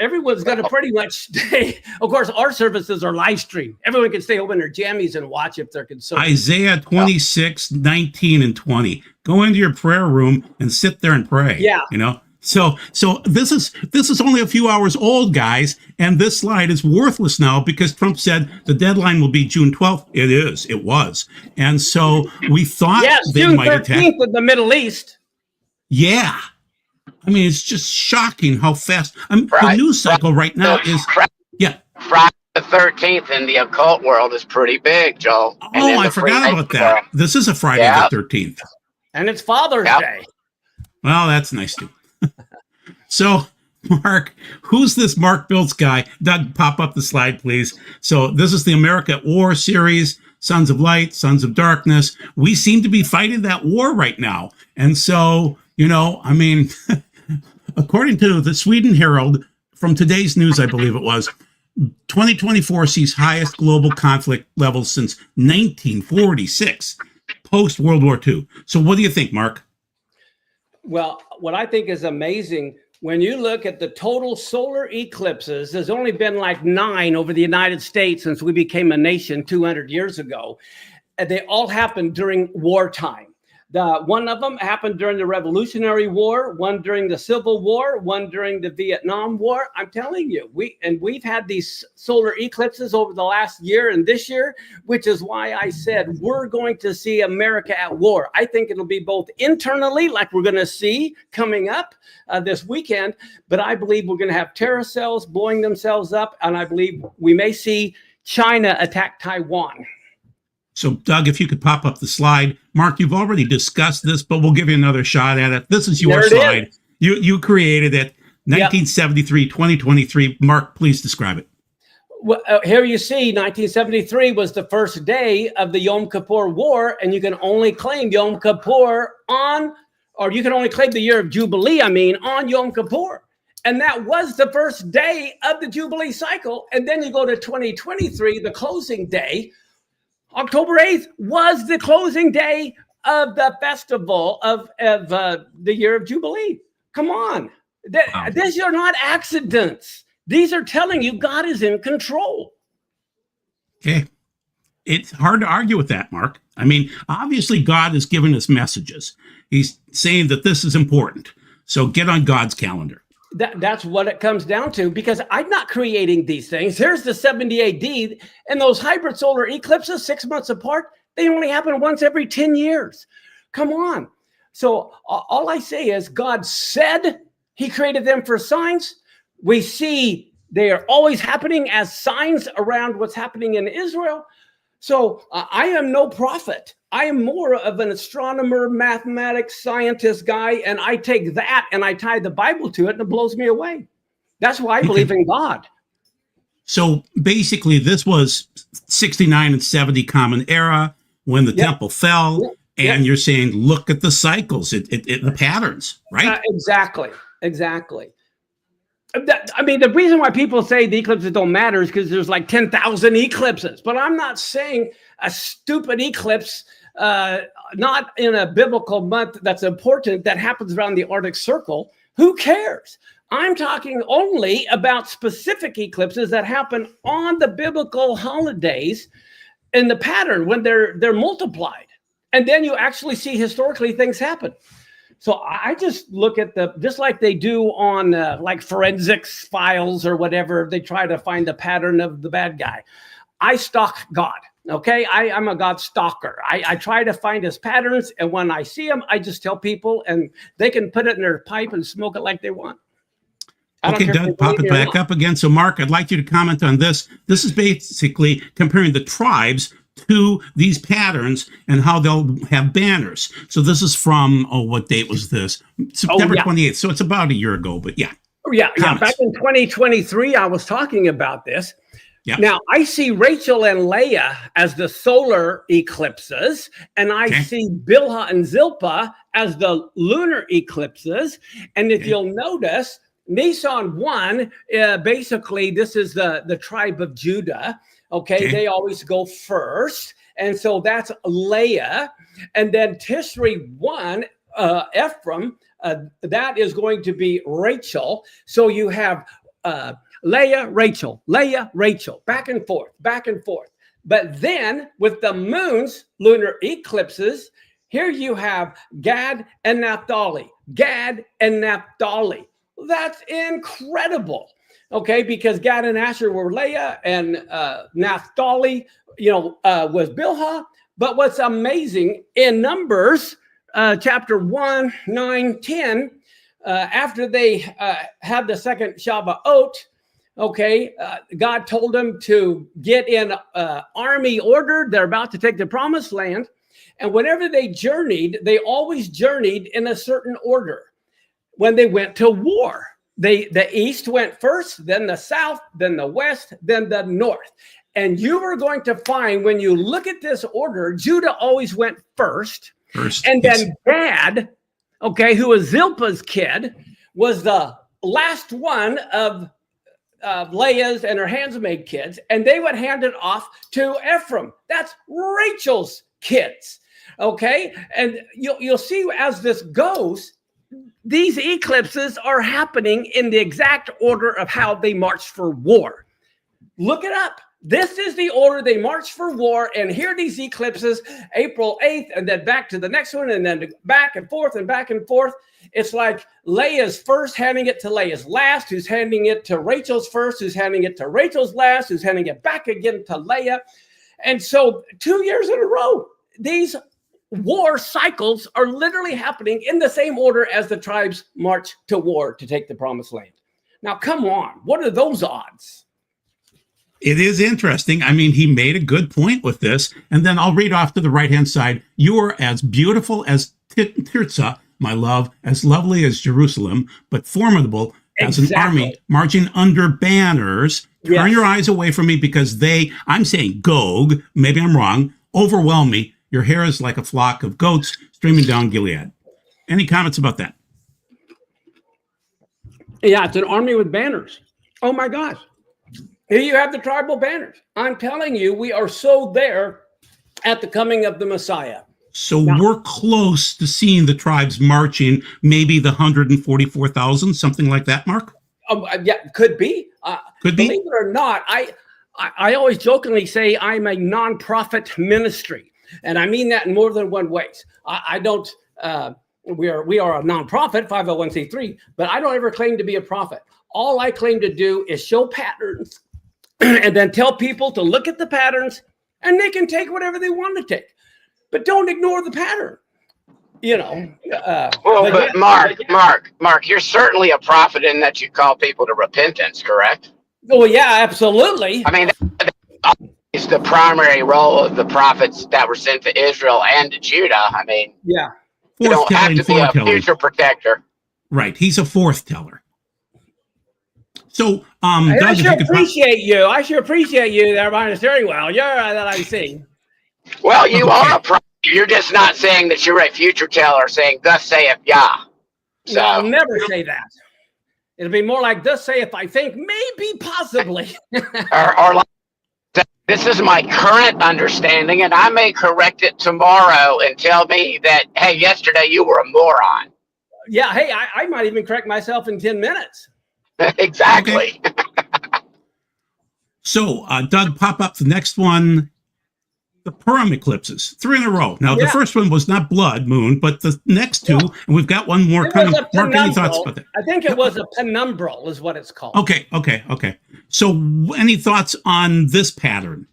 everyone's going to pretty much stay. Of course, our services are live streamed. Everyone can stay home in their jammies and watch if they're concerned. Isaiah 26, 19, and 20. Go into your prayer room and sit there and pray. Yeah. So this is only a few hours old, guys, and this slide is worthless now because Trump said the deadline will be June 12th. It was. And so we thought they June might 13th attack in the Middle East. Yeah. I mean, it's just shocking how fast. The news cycle right now is Friday the 13th in the occult world is pretty big, Joel. Oh, I forgot about that. This is a Friday the 13th. And it's Father's Day. Well, that's nice too. So, Mark, who's this Mark Biltz guy? Doug, pop up the slide, please. So this is the America at War series, Sons of Light, Sons of Darkness. We seem to be fighting that war right now. And so, according to the Sweden Herald, from today's news, I believe it was, 2024 sees highest global conflict levels since 1946, post-World War II. So what do you think, Mark? Well, what I think is amazing, when you look at the total solar eclipses, there's only been like 9 over the United States since we became a nation 200 years ago. They all happened during wartime. One of them happened during the Revolutionary War, one during the Civil War, one during the Vietnam War. I'm telling you, we've had these solar eclipses over the last year and this year, which is why I said we're going to see America at war. I think it'll be both internally, like we're going to see coming up this weekend, but I believe we're going to have terror cells blowing themselves up, and I believe we may see China attack Taiwan. So, Doug, if you could pop up the slide. Mark, you've already discussed this, but we'll give you another shot at it. This is your slide. You created it. 1973, 2023. Mark, please describe it. Well, here you see 1973 was the first day of the Yom Kippur War, and you can only claim Yom Kippur you can only claim the year of Jubilee, on Yom Kippur. And that was the first day of the Jubilee cycle. And then you go to 2023, the closing day. October 8th was the closing day of the festival of the year of Jubilee. Come on. These are not accidents. These are telling you God is in control. Okay. It's hard to argue with that, Mark. I mean, obviously God has given us messages. He's saying that this is important. So get on God's calendar. That's what it comes down to, because I'm not creating these things. Here's the 70 AD, and those hybrid solar eclipses 6 months apart, they only happen once every 10 years. Come on. So all I say is God said he created them for signs. We see they are always happening as signs around what's happening in Israel. So I am no prophet. I am more of an astronomer, mathematics, scientist guy, and I take that and I tie the Bible to it, and it blows me away. That's why I believe in God. So basically, this was 69 and 70 Common Era when the temple fell, and you're saying, look at the cycles, the patterns, right? Exactly. I mean, the reason why people say the eclipses don't matter is because there's like 10,000 eclipses. But I'm not saying a stupid eclipse, not in a biblical month that's important, that happens around the Arctic Circle. Who cares? I'm talking only about specific eclipses that happen on the biblical holidays in the pattern when they're multiplied. And then you actually see historically things happen. So I just look at just like they do on like forensics files or whatever, they try to find the pattern of the bad guy. I stalk God, okay? I'm a God stalker. I try to find his patterns, and when I see them, I just tell people, and they can put it in their pipe and smoke it like they want. Okay, Doug, pop it back up again. So Mark, I'd like you to comment on this. This is basically comparing the tribes to these patterns and how they'll have banners. So this is from, what date was this? September 28th. So it's about a year ago, but yeah. Yeah. Back in 2023, I was talking about this. Yeah. Now, I see Rachel and Leah as the solar eclipses, and I see Bilhah and Zilpah as the lunar eclipses. And if you'll notice, Nisan 1, basically, this is the tribe of Judah. Okay, they always go first. And so that's Leah. And then Tishri 1, Ephraim, that is going to be Rachel. So you have Leah, Rachel, back and forth. But then with the moon's lunar eclipses, here you have Gad and Naphtali. That's incredible. Okay, because Gad and Asher were Leah, and Naphtali, was Bilhah. But what's amazing in Numbers chapter 1, 9, 10, after they had the second Shavuot, God told them to get in army order. They're about to take the promised land. And whenever they journeyed, they always journeyed in a certain order. When they went to war, the east went first, then the south, then the west, then the north. And you are going to find, when you look at this order, Judah always went first. And then Gad, who was Zilpah's kid, was the last one of Leah's and her handmaid kids, and they would hand it off to Ephraim. That's Rachel's kids. And you'll see as this goes, these eclipses are happening in the exact order of how they marched for war. Look it up. This is the order they marched for war. And here are these eclipses, April 8th, and then back to the next one, and then back and forth and back and forth. It's like Leah's first handing it to Leah's last, who's handing it to Rachel's first, who's handing it to Rachel's last, who's handing it back again to Leah. And so 2 years in a row, these war cycles are literally happening in the same order as the tribes march to war to take the promised land. Now, come on. What are those odds? It is interesting. I mean, he made a good point with this. And then I'll read off to the right-hand side. You are as beautiful as Tirzah, my love, as lovely as Jerusalem, but formidable as an army marching under banners. Turn your eyes away from me because I'm saying Gog, maybe I'm wrong, overwhelm me. Your hair is like a flock of goats streaming down Gilead. Any comments about that? Yeah, it's an army with banners. Oh my gosh. Here you have the tribal banners. I'm telling you, we are so there at the coming of the Messiah. So we're close to seeing the tribes marching, maybe the 144,000, something like that, Mark? Yeah, could be. Could be. Believe it or not, I always jokingly say I'm a nonprofit ministry, and I mean that in more than one ways. I don't. We are a nonprofit, 501c3, but I don't ever claim to be a prophet. All I claim to do is show patterns, and then tell people to look at the patterns, and they can take whatever they want to take, but don't ignore the pattern. But Mark, you're certainly a prophet in that you call people to repentance, correct? Oh yeah, absolutely. I mean, it's the primary role of the prophets that were sent to Israel and to Judah. I mean, yeah, you don't have to be a future protector. Right, he's a forth teller. So, Doug, I sure appreciate you. I sure appreciate you there behind the steering wheel. You're that I see. Well, you are a prophet. You're just not saying that you're a future teller, saying "Thus saith Yah." So no, I'll never say that. It'll be more like "Thus saith I think," maybe, possibly. or like, this is my current understanding, and I may correct it tomorrow and tell me that, hey, yesterday you were a moron. Yeah, hey, I might even correct myself in 10 minutes. Exactly. Okay. So, Doug, pop up the next one. The Purim eclipses, 3 in a row. Now, the first one was not blood moon, but the next two, and we've got one more coming. Mark, any thoughts about that? I think it was a penumbral is what it's called. Okay. So any thoughts on this pattern?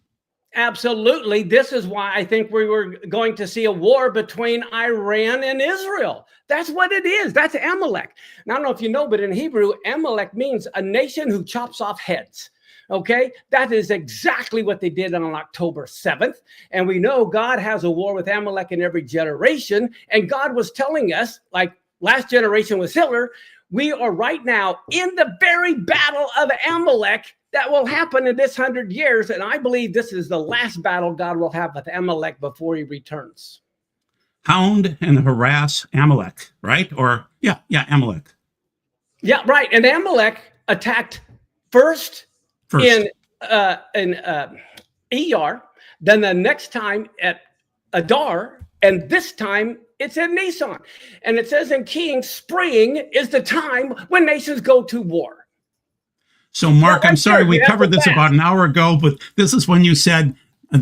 Absolutely. This is why I think we were going to see a war between Iran and Israel. That's what it is. That's Amalek. Now, I don't know if you know, but in Hebrew, Amalek means a nation who chops off heads. Okay, that is exactly what they did on October 7th. And we know God has a war with Amalek in every generation. And God was telling us, like last generation was Hitler, we are right now in the very battle of Amalek that will happen in this 100 years. And I believe this is the last battle God will have with Amalek before he returns. Hound and harass Amalek, right? Or, Amalek. Yeah, right. And Amalek attacked first. In ER, then the next time at Adar, and this time it's in Nisan. And it says in Kings, spring is the time when nations go to war. So, Mark, I'm sorry, we covered this about an hour ago, but this is when you said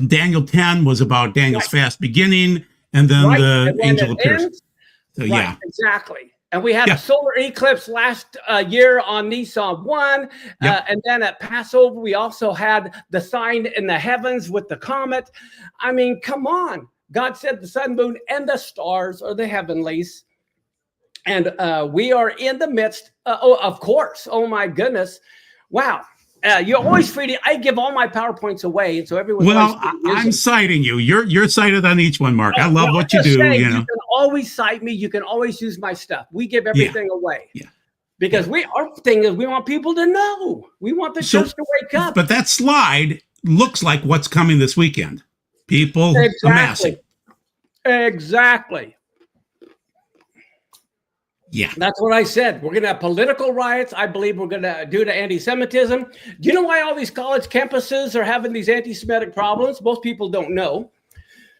Daniel 10 was about Daniel's fast beginning, and then the angel appears. So, exactly. And we had a solar eclipse last year on Nisan 1. And then at Passover, we also had the sign in the heavens with the comet. I mean, come on. God said the sun, moon, and the stars are the heavenlies. And we are in the midst. Of course. Oh, my goodness. Wow. You're always free to. I give all my PowerPoints away, and so everyone. Well, I'm citing you. You're cited on each one, Mark. I love what you do. You can always cite me. You can always use my stuff. We give everything away. Yeah. Because our thing is, we want people to know. We want the church to wake up. But that slide looks like what's coming this weekend. People amassing. Exactly. Yeah. That's what I said. We're going to have political riots. I believe we're going to due to anti-Semitism. Do you know why all these college campuses are having these anti-Semitic problems? Most people don't know.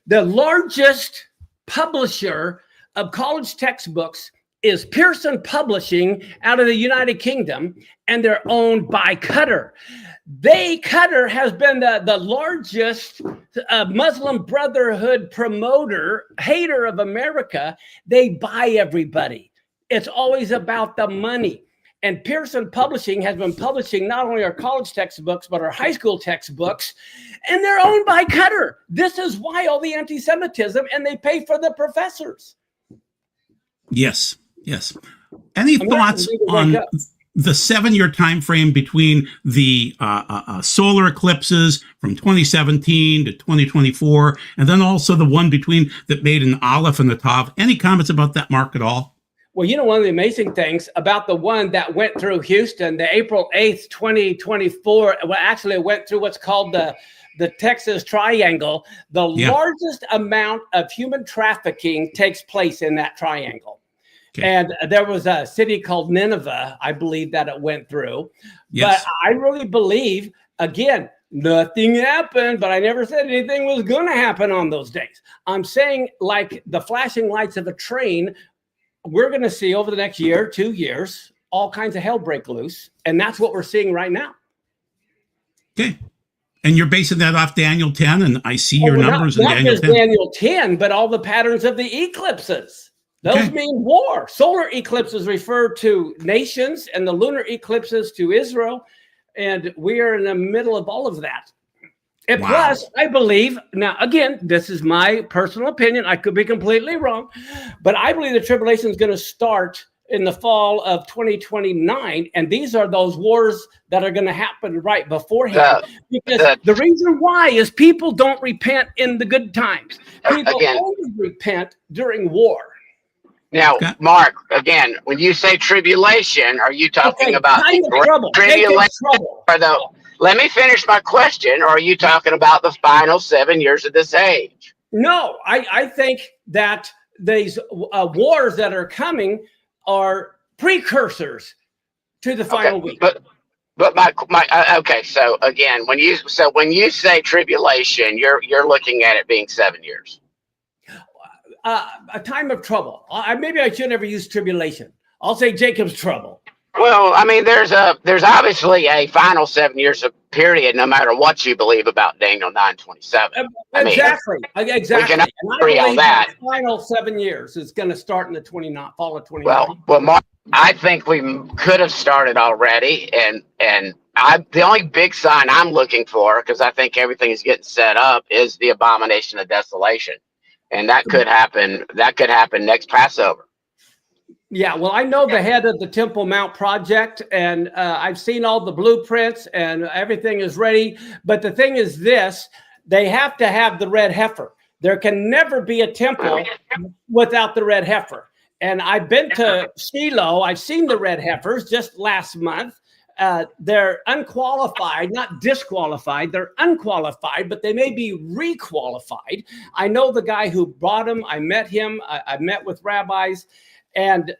The largest publisher of college textbooks is Pearson Publishing out of the United Kingdom, and they're owned by Qatar. Qatar has been the largest Muslim Brotherhood promoter, hater of America. They buy everybody. It's always about the money. And Pearson Publishing has been publishing not only our college textbooks, but our high school textbooks, and they're owned by Qatar. This is why all the anti-Semitism, and they pay for the professors. Yes. Any thoughts on the 7-year time frame between the solar eclipses from 2017 to 2024, and then also the one between that made an Aleph and the Tav? Any comments about that, Mark, at all? Well, one of the amazing things about the one that went through Houston, the April 8th, 2024, well, actually it went through what's called the Texas Triangle. The largest amount of human trafficking takes place in that triangle. Okay. And there was a city called Nineveh, I believe, that it went through. Yes. But I really believe, again, nothing happened, but I never said anything was going to happen on those days. I'm saying, like the flashing lights of a train, we're going to see over the next year, 2 years, all kinds of hell break loose. And that's what we're seeing right now. Okay. And you're basing that off Daniel 10, and I see your numbers in not Daniel just 10. Daniel 10, but all the patterns of the eclipses. Those mean war. Solar eclipses refer to nations, and the lunar eclipses to Israel. And we are in the middle of all of that. And plus, I believe, now again, this is my personal opinion. I could be completely wrong, but I believe the tribulation is going to start in the fall of 2029. And these are those wars that are going to happen right beforehand. Because the reason why is people don't repent in the good times. People only repent during war. Now, Mark, again, when you say tribulation, are you talking about tribulation or the? Let me finish my question. Or are you talking about the final 7 years of this age? No, I think that these wars that are coming are precursors to the final week. But my okay. So again, when you say tribulation, you're looking at it being 7 years. A time of trouble. Maybe I should never use tribulation. I'll say Jacob's trouble. Well, I mean, there's obviously a final 7 years of period, no matter what you believe about Daniel 9:27. Exactly. We can agree on that. The final 7 years is going to start in the fall of 29. Well, Mark, I think we could have started already, and the only big sign I'm looking for, because I think everything is getting set up, is the abomination of desolation. And that could happen. That could happen next Passover. Yeah, well, I know the head of the Temple Mount project, and I've seen all the blueprints, and everything is ready. But the thing is this: they have to have the red heifer. There can never be a temple without the red heifer. And I've been to Shiloh. I've seen the red heifers just last month. They're unqualified, not disqualified. They're unqualified, but they may be requalified. I know the guy who brought them. I met him. I met with rabbis. And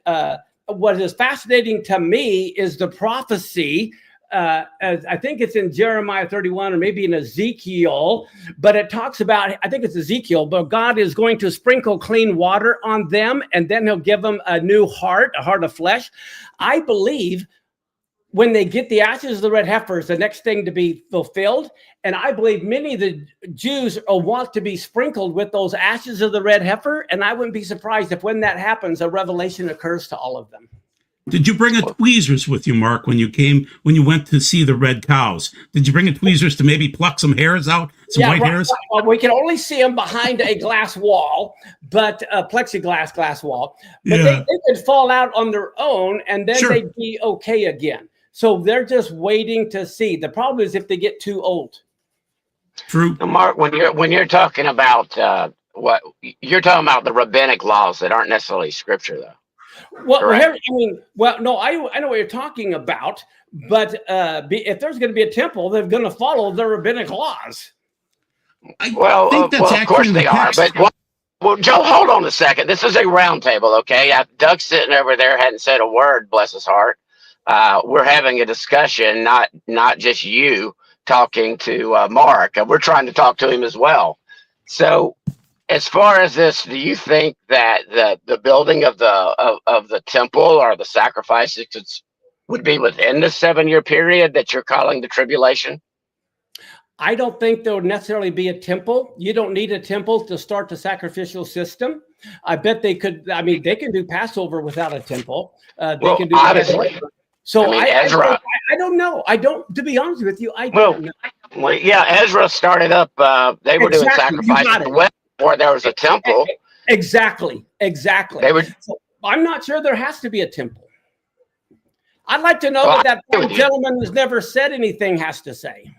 what is fascinating to me is the prophecy. I think it's in Jeremiah 31 or maybe in Ezekiel, but it talks about, I think it's Ezekiel, but God is going to sprinkle clean water on them, and then he'll give them a new heart, a heart of flesh. I believe when they get the ashes of the red heifer is the next thing to be fulfilled. And I believe many of the Jews want to be sprinkled with those ashes of the red heifer. And I wouldn't be surprised if when that happens, a revelation occurs to all of them. Did you bring a tweezers with you, Mark, when you went to see the red cows? Did you bring a tweezers to maybe pluck some hairs out, white hairs? Well, we can only see them behind a glass wall, but a plexiglass glass wall. But they could fall out on their own, and then they'd be okay again. So they're just waiting to see. The problem is if they get too old. True. Now, Mark, when you're talking about what you're talking about, the rabbinic laws that aren't necessarily scripture, though. Well, no, I know what you're talking about, but if there's going to be a temple, they're going to follow the rabbinic laws. Of course they are. But Joe, hold on a second. This is a round table, okay? Doug's sitting over there, hadn't said a word, bless his heart. We're having a discussion, not just you talking to Mark. We're trying to talk to him as well. So, as far as this, do you think that the building of the temple or the sacrifices would be within the 7 year period that you're calling the tribulation? I don't think there would necessarily be a temple. You don't need a temple to start the sacrificial system. I bet they could. I mean, they can do Passover without a temple. They can do obviously. So Ezra. I don't know. I don't. To be honest with you, I don't know. Well, yeah, Ezra started up. They were doing sacrifices before there was a temple. Exactly. So I'm not sure there has to be a temple. I'd like to know that gentleman who's never said anything has to say.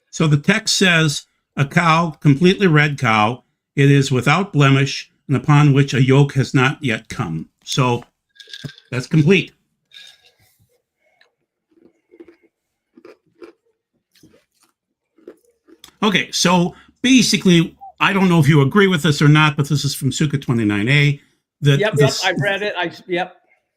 So the text says, a cow, completely red cow, it is without blemish, and upon which a yoke has not yet come. So that's complete. Okay, so basically, I don't know if you agree with this or not, but this is from Sukkah 29a. Yep, I've read it.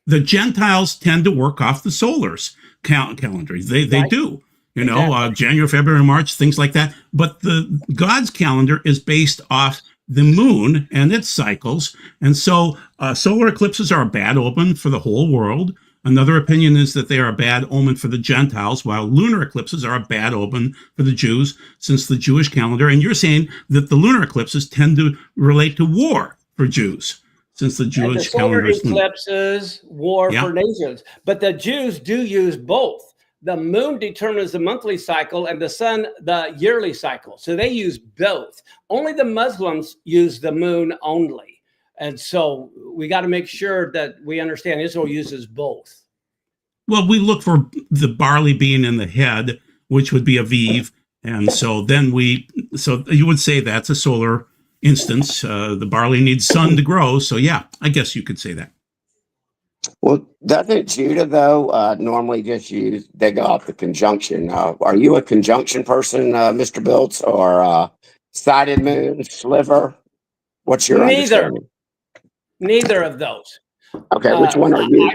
The Gentiles tend to work off the solars calendar. They do. You know, January, February, March, things like that. But the God's calendar is based off the moon and its cycles. And so solar eclipses are a bad omen for the whole world. Another opinion is that they are a bad omen for the Gentiles, while lunar eclipses are a bad omen for the Jews, since the Jewish calendar. And you're saying that the lunar eclipses tend to relate to war for Jews, since the Jewish calendar is lunar. Eclipses, war for nations. But the Jews do use both. The moon determines the monthly cycle and the sun the yearly cycle. So they use both. Only the Muslims use the moon only. And so we got to make sure that we understand Israel uses both. Well, we look for the barley being in the head, which would be Aviv. And so then so you would say that's a solar instance. The barley needs sun to grow. So yeah, I guess you could say that. Well, doesn't Judah, though, normally just they go off the conjunction? Are you a conjunction person, Mr. Biltz, or sided moon, sliver? What's your understanding? Neither of those. Okay, which one are you?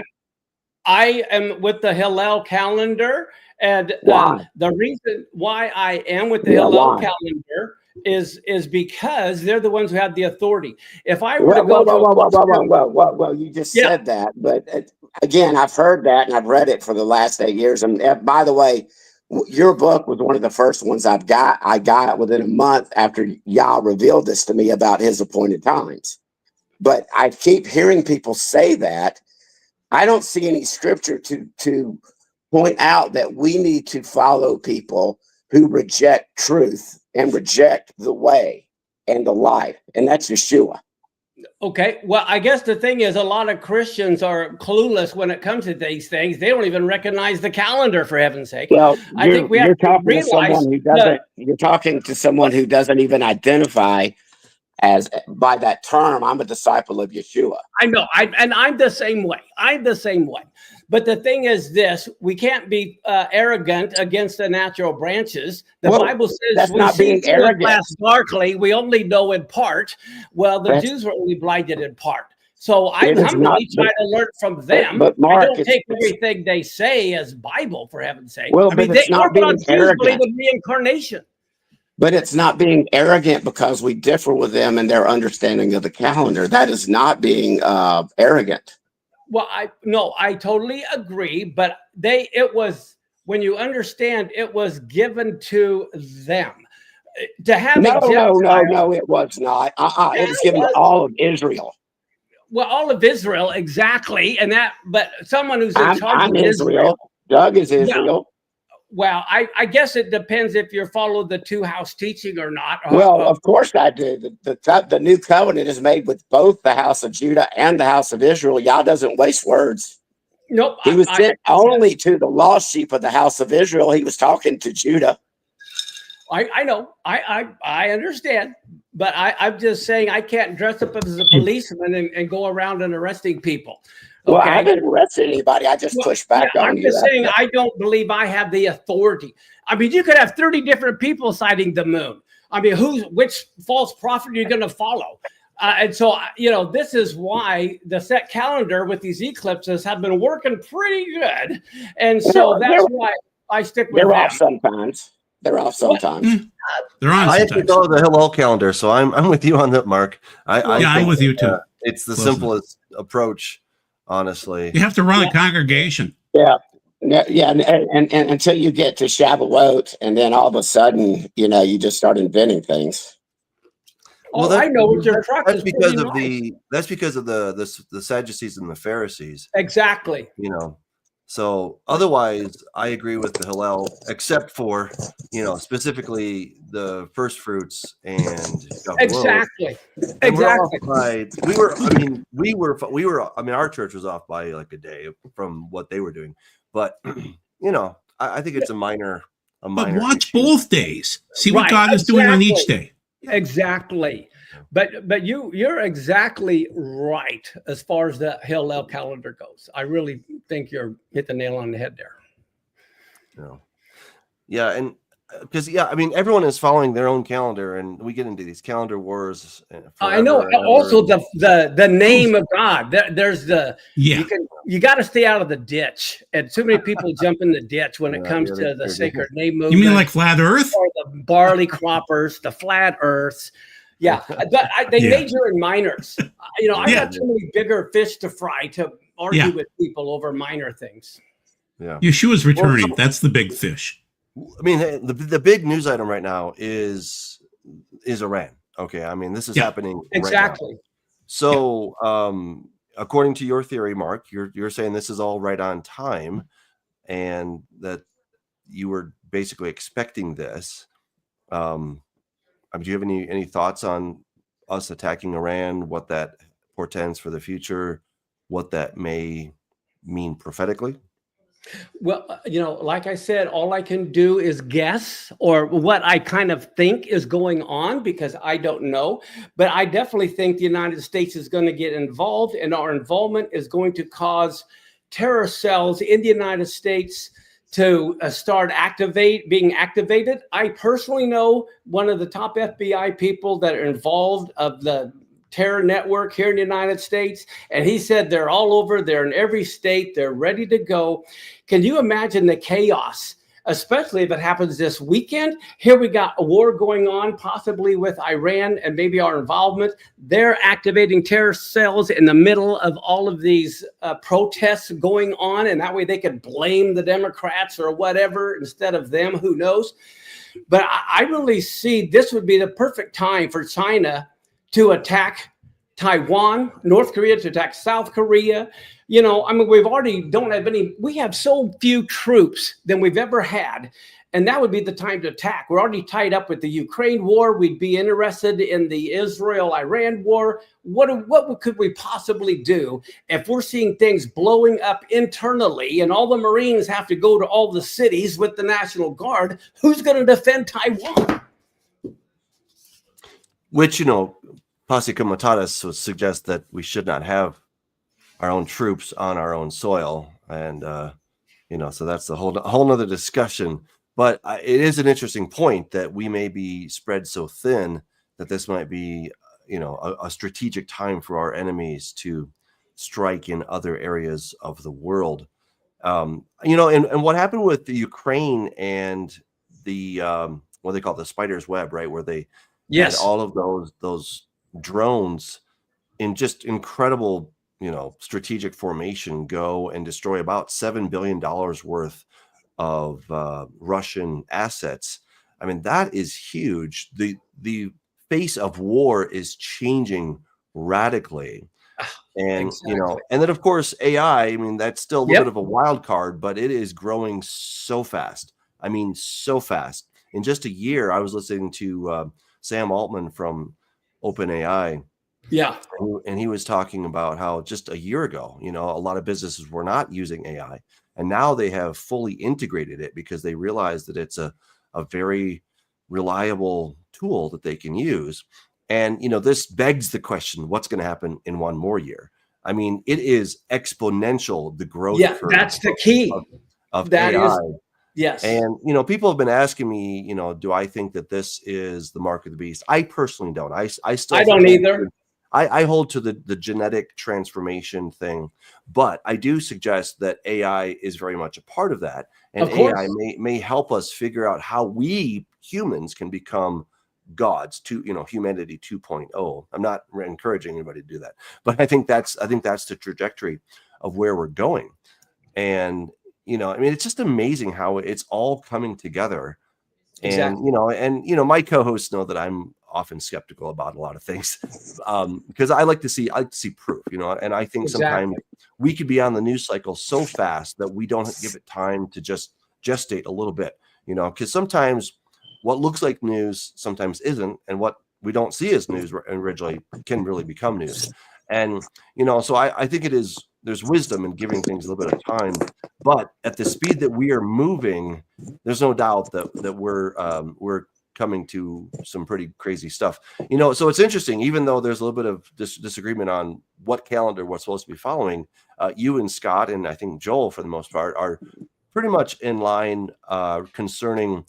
I am with the Hillel calendar, and the reason why I am with the Hillel calendar is because they're the ones who have the authority. If I were to go, well, you just said that, but again, I've heard that and I've read it for the last 8 years. And by the way, your book was one of the first ones I got within a month after Yah revealed this to me about his appointed times. But I keep hearing people say that. I don't see any scripture to point out that we need to follow people who reject truth and reject the way and the life. And that's Yeshua. Okay. Well, I guess the thing is a lot of Christians are clueless when it comes to these things. They don't even recognize the calendar, for heaven's sake. Well, I think we have to realize you're talking to someone who doesn't even identify as by that term. I'm a disciple of Yeshua. I know. I'm the same way. But the thing is this, we can't be arrogant against the natural branches. The Bible says that's not being arrogant. Darkly, we only know in part. Well, the Jews were only blinded in part. So I humbly try to learn from them. But Mark, I don't take everything they say as Bible, for heaven's sake. Well, I mean, it's not being arrogant. Believe in reincarnation. But it's not being arrogant because we differ with them in their understanding of the calendar. That is not being arrogant. Well, I totally agree. But it was, when you understand, it was given to them. To have no, it was not. It was given to all of Israel. Well, all of Israel, exactly. But someone who's in charge I'm of Israel. Doug is Israel. Yeah. Well, I guess it depends if you follow the two-house teaching or not. Well, of course I do. The new covenant is made with both the house of Judah and the house of Israel. Yah doesn't waste words. Nope. He was sent only to the lost sheep of the house of Israel. He was talking to Judah. I know. I understand. But I'm just saying I can't dress up as a policeman and go around and arresting people. Okay. Well, I didn't arrest anybody. I just pushed back on you. I'm just saying I don't believe I have the authority. I mean, you could have 30 different people citing the moon. I mean, which false prophet are you going to follow? And so, this is why the set calendar with these eclipses have been working pretty good. And so that's why I stick with them. They're off sometimes. They're on sometimes. I have to go to the Hillel calendar, so I'm with you on that, Mark. I'm with you too. It's the simplest approach, honestly. You have to run a congregation. Yeah. And until you get to Shavuot, and then all of a sudden, you just start inventing things. Well, I know what your truck is. That's because of the Sadducees and the Pharisees. Exactly. So otherwise, I agree with the Hillel, except for, specifically the first fruits and exactly. Our church was off by like a day from what they were doing, but I think it's a minor. But watch both days. See what God is doing on each day. Exactly. But you're exactly right as far as the Hillel calendar goes. I really think you're hit the nail on the head there. Yeah, and because everyone is following their own calendar, and we get into these calendar wars. I know. Also, the name of God. There's you got to stay out of the ditch, and too many people jump in the ditch when it comes to the sacred name movement. You mean like flat Earth? Or the barley croppers, the flat Earths. Yeah, but they Yeah. major in minors. I've Yeah. got too many bigger fish to fry to argue Yeah. with people over minor things. Yeah. Yeshua's returning. Well, That's the big fish. I mean, the big news item right now is Iran. Okay, I mean, this is Yeah. happening Exactly. right now. So, according to your theory, Mark, you're saying this is all right on time, and that you were basically expecting this. Do you have any thoughts on us attacking Iran? What that portends for the future? What that may mean prophetically? Well, like I said, all I can do is guess or what I kind of think is going on because I don't know. But I definitely think the United States is going to get involved, and our involvement is going to cause terror cells in the United States to start being activated. I personally know one of the top FBI people that are involved of the terror network here in the United States. And he said they're all over, they're in every state, they're ready to go. Can you imagine the chaos, especially if it happens this weekend? Here we got a war going on, possibly with Iran and maybe our involvement. They're activating terror cells in the middle of all of these protests going on. And that way they could blame the Democrats or whatever instead of them, who knows? But I really see this would be the perfect time for China to attack Taiwan, North Korea to attack South Korea. We have so few troops than we've ever had. And that would be the time to attack. We're already tied up with the Ukraine war. We'd be interested in the Israel-Iran war. What could we possibly do if we're seeing things blowing up internally and all the Marines have to go to all the cities with the National Guard? Who's going to defend Taiwan? Which, Posse Comitatus would suggest that we should not have our own troops on our own soil. And, so that's a whole nother discussion. But it is an interesting point that we may be spread so thin that this might be, a strategic time for our enemies to strike in other areas of the world. And what happened with the Ukraine and the, what they call the spider's web, right? Where they had all of those drones in just incredible, strategic formation go and destroy about $7 billion worth of Russian assets. I mean, that is huge. The face of war is changing radically. And, Exactly. and then of course, AI, I mean, that's still a little bit of a wild card, but it is growing so fast. I mean, so fast. In just a year, I was listening to Sam Altman from OpenAI. Yeah. And he was talking about how just a year ago, a lot of businesses were not using AI. And now they have fully integrated it because they realize that it's a very reliable tool that they can use. And, this begs the question, what's going to happen in one more year? I mean, it is exponential, the growth curve. That's the key. Of that AI. is, yes. And, people have been asking me, do I think that this is the mark of the beast? I personally don't. I don't either. I hold to the genetic transformation thing, but I do suggest that AI is very much a part of that. And AI may help us figure out how we humans can become gods to, humanity 2.0. I'm not encouraging anybody to do that, but I think that's the trajectory of where we're going. And, it's just amazing how it's all coming together. Exactly. And, my co-hosts know that I'm often skeptical about a lot of things because I like to see proof, and I think sometimes we could be on the news cycle so fast that we don't give it time to just gestate a little bit, because sometimes what looks like news sometimes isn't, and what we don't see as news originally can really become news. And, so I think there's wisdom in giving things a little bit of time, but at the speed that we are moving, there's no doubt that we're coming to some pretty crazy stuff. So it's interesting, even though there's a little bit of disagreement on what calendar we're supposed to be following, you and Scott, and I think Joel, for the most part, are pretty much in line concerning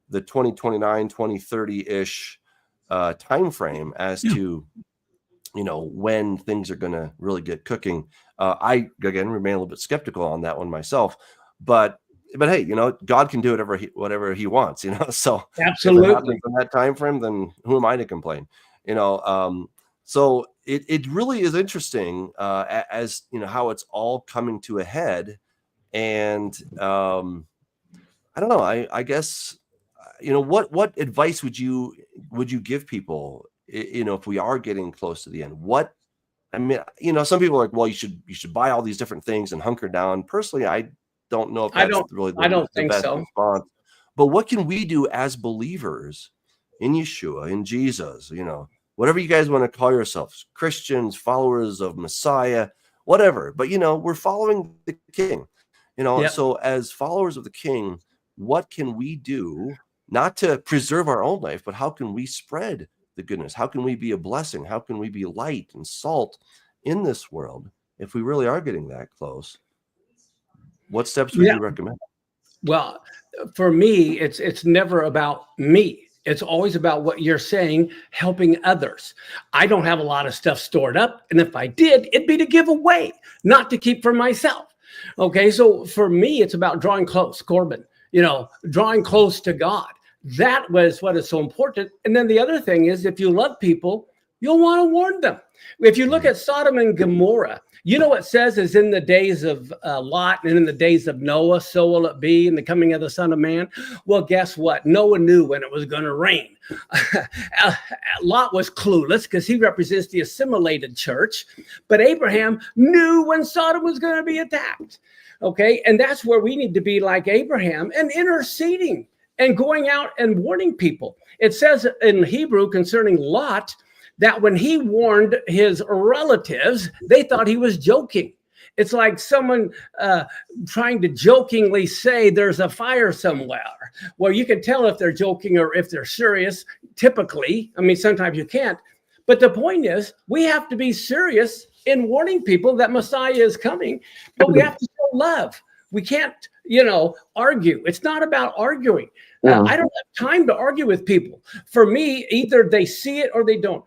the 2029, 2030-ish time frame as to when things are going to really get cooking. I again remain a little bit skeptical on that one myself, but hey, God can do whatever he wants, so absolutely if it happens in that time frame, then who am I to complain? So it really is interesting, as how it's all coming to a head. And I don't know, I guess, what advice would you give people, if we are getting close to the end? Some people are like, well, you should buy all these different things and hunker down. Personally, I don't know if that's really I don't the think best so. response. But what can we do as believers in Yeshua, in Jesus, whatever you guys want to call yourselves, Christians, followers of Messiah, whatever. But, we're following the King, Yep. So as followers of the King, what can we do, not to preserve our own life, but how can we spread the goodness? How can we be a blessing? How can we be light and salt in this world if we really are getting that close? What steps would you recommend? Well, for me, it's never about me. It's always about what you're saying, helping others. I don't have a lot of stuff stored up. And if I did, it'd be to give away, not to keep for myself. Okay, so for me, it's about drawing close, Corbin, drawing close to God. That was what is so important. And then the other thing is, if you love people, you'll want to warn them. If you look at Sodom and Gomorrah, it says is in the days of Lot and in the days of Noah, so will it be in the coming of the Son of Man. Well, guess what? Noah knew when it was going to rain. Lot was clueless because he represents the assimilated church. But Abraham knew when Sodom was going to be attacked. Okay, and that's where we need to be like Abraham and interceding and going out and warning people. It says in Hebrew concerning Lot that when he warned his relatives, they thought he was joking. It's like someone trying to jokingly say there's a fire somewhere. Well, you can tell if they're joking or if they're serious, typically. Sometimes you can't. But the point is, we have to be serious in warning people that Messiah is coming, but we have to show love. We can't, argue. It's not about arguing. I don't have time to argue with people. For me, either they see it or they don't.